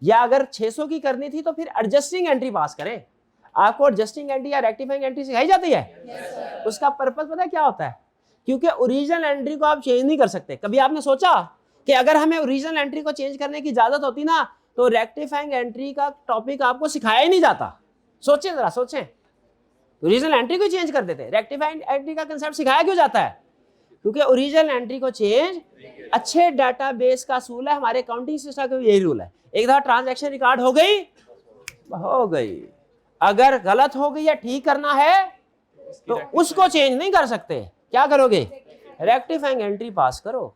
या अगर 600 की करनी थी तो फिर एडजस्टिंग एंट्री पास करें। आपको एडजस्टिंग एंट्री या रेक्टिफाइंग एंट्री सिखाई जाती है। उसका पर्पस पता है क्या होता है? क्योंकि ओरिजिनल एंट्री को आप चेंज नहीं कर सकते। कभी आपने सोचा कि अगर हमें ओरिजिनल एंट्री को चेंज करने की इजाजत होती ना तो रेक्टिफाइंग एंट्री का टॉपिक आपको सिखाया ही नहीं जाता। सोचें जरा, सोचें, ओरिजिनल एंट्री को चेंज कर देते, रेक्टिफाइंग एंट्री का कंसेप्ट सिखाया क्यों जाता है? क्योंकि ओरिजिनल एंट्री को चेंज अच्छे डाटाबेस का असूल है, हमारे अकाउंटिंग सिस्टम का यही रूल है। एक दफा ट्रांजैक्शन रिकॉर्ड हो गई, अगर गलत हो गई या ठीक करना है तो उसको चेंज नहीं कर सकते। क्या करोगे? रेक्टिफाइंग एंट्री पास करो।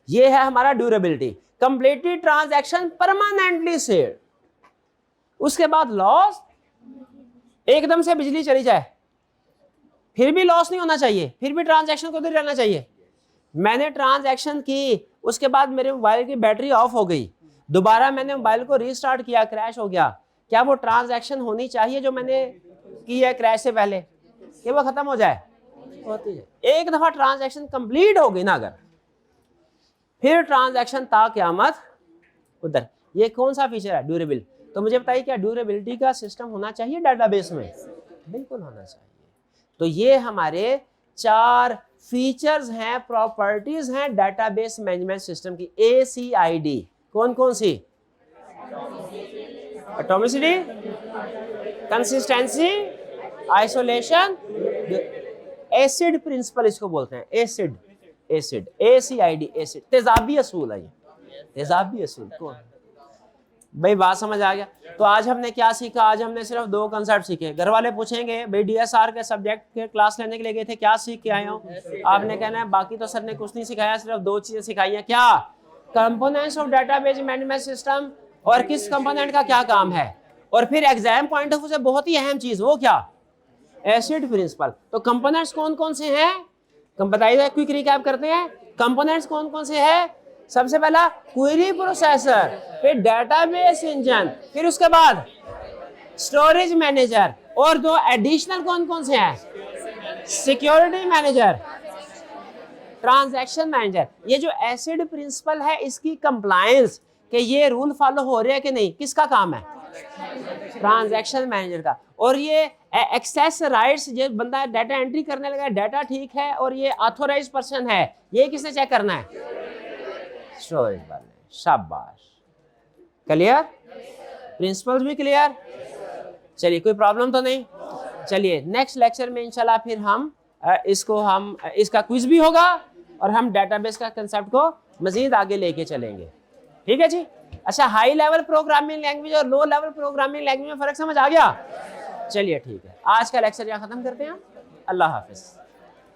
ये है हमारा durability. Completed transaction permanently saved. उसके बाद लॉस, एकदम से बिजली चली जाए फिर भी लॉस नहीं होना चाहिए, फिर भी ट्रांजैक्शन को उधर रहना चाहिए। मैंने ट्रांजैक्शन की, उसके बाद मेरे मोबाइल की बैटरी ऑफ हो गई, दोबारा मैंने मोबाइल को रीस्टार्ट किया, क्रैश हो गया, क्या वो ट्रांजैक्शन होनी चाहिए जो मैंने की है क्रैश से पहले कि वो खत्म हो जाए? होती है। एक दफा ट्रांजैक्शन कंप्लीट हो गई ना अगर, फिर ट्रांजैक्शन ता क़यामत उधर। ये कौन सा फीचर है? ड्यूरेबल। तो मुझे बताइए क्या ड्यूरेबिलिटी का सिस्टम होना चाहिए डाटाबेस में? बिल्कुल होना चाहिए। तो ये हमारे 4 फीचर्स हैं, प्रॉपर्टीज हैं डाटाबेस मैनेजमेंट सिस्टम की। ACID कौन कौन सी? Atomicity, consistency, isolation, acid principle इसको बोलते हैं। एसिड ACID, एसिड तेजाबी असूल है। ये तेजाबी असूल कौन? भाई बात समझ आ गया? तो आज हमने क्या सीखा? आज हमने सिर्फ 2 कंसेप्ट सीखे। घर वाले पूछेंगे भाई DSR के सब्जेक्ट के क्लास लेने के लिए गए थे, क्या सीख के आए हो? आपने कहना है बाकी तो सर ने कुछ नहीं सिखाया, सिर्फ 2 चीजें सिखाई हैं। क्या? Components of database management system, और किस कंपोनेंट का क्या काम है। और फिर एग्जाम पॉइंट ऑफ व्यू से बहुत ही अहम चीज, वो क्या? Acid principal. तो कंपोनेंट्स कौन कौन से हैं? बताइए, क्विक रिकैप करते हैं। कंपोनेंट्स कौन कौन से हैं? सबसे पहला क्वेरी प्रोसेसर, फिर डेटाबेस इंजन, फिर उसके बाद स्टोरेज मैनेजर, और 2 एडिशनल कौन कौन से हैं? Security manager, transaction manager. ये जो एसिड प्रिंसिपल है इसकी कंप्लायंस कि ये रूल फॉलो हो रहे हैं कि नहीं, किसका काम है? ट्रांजैक्शन मैनेजर का। और ये एक्सेस राइट्स, ये बंदा डाटा एंट्री करने लगा, डाटा ठीक है और ये ऑथोराइज्ड पर्सन है, ये किसने चेक करना है? स्टोरेज वाले। शाबाश, क्लियर? प्रिंसिपल्स भी क्लियर? चलिए, कोई प्रॉब्लम तो नहीं? चलिए नेक्स्ट लेक्चर में इंशाल्लाह फिर हम इसका क्विज भी होगा और हम डेटाबेस का कंसेप्ट को मजीद आगे लेके चलेंगे। ठीक है जी? अच्छा, हाई लेवल प्रोग्रामिंग लैंग्वेज और लो लेवल प्रोग्रामिंग लैंग्वेज में फर्क समझ आ गया? चलिए ठीक है, आज का लेक्चर यहाँ खत्म करते हैं। अल्लाह हाफिज।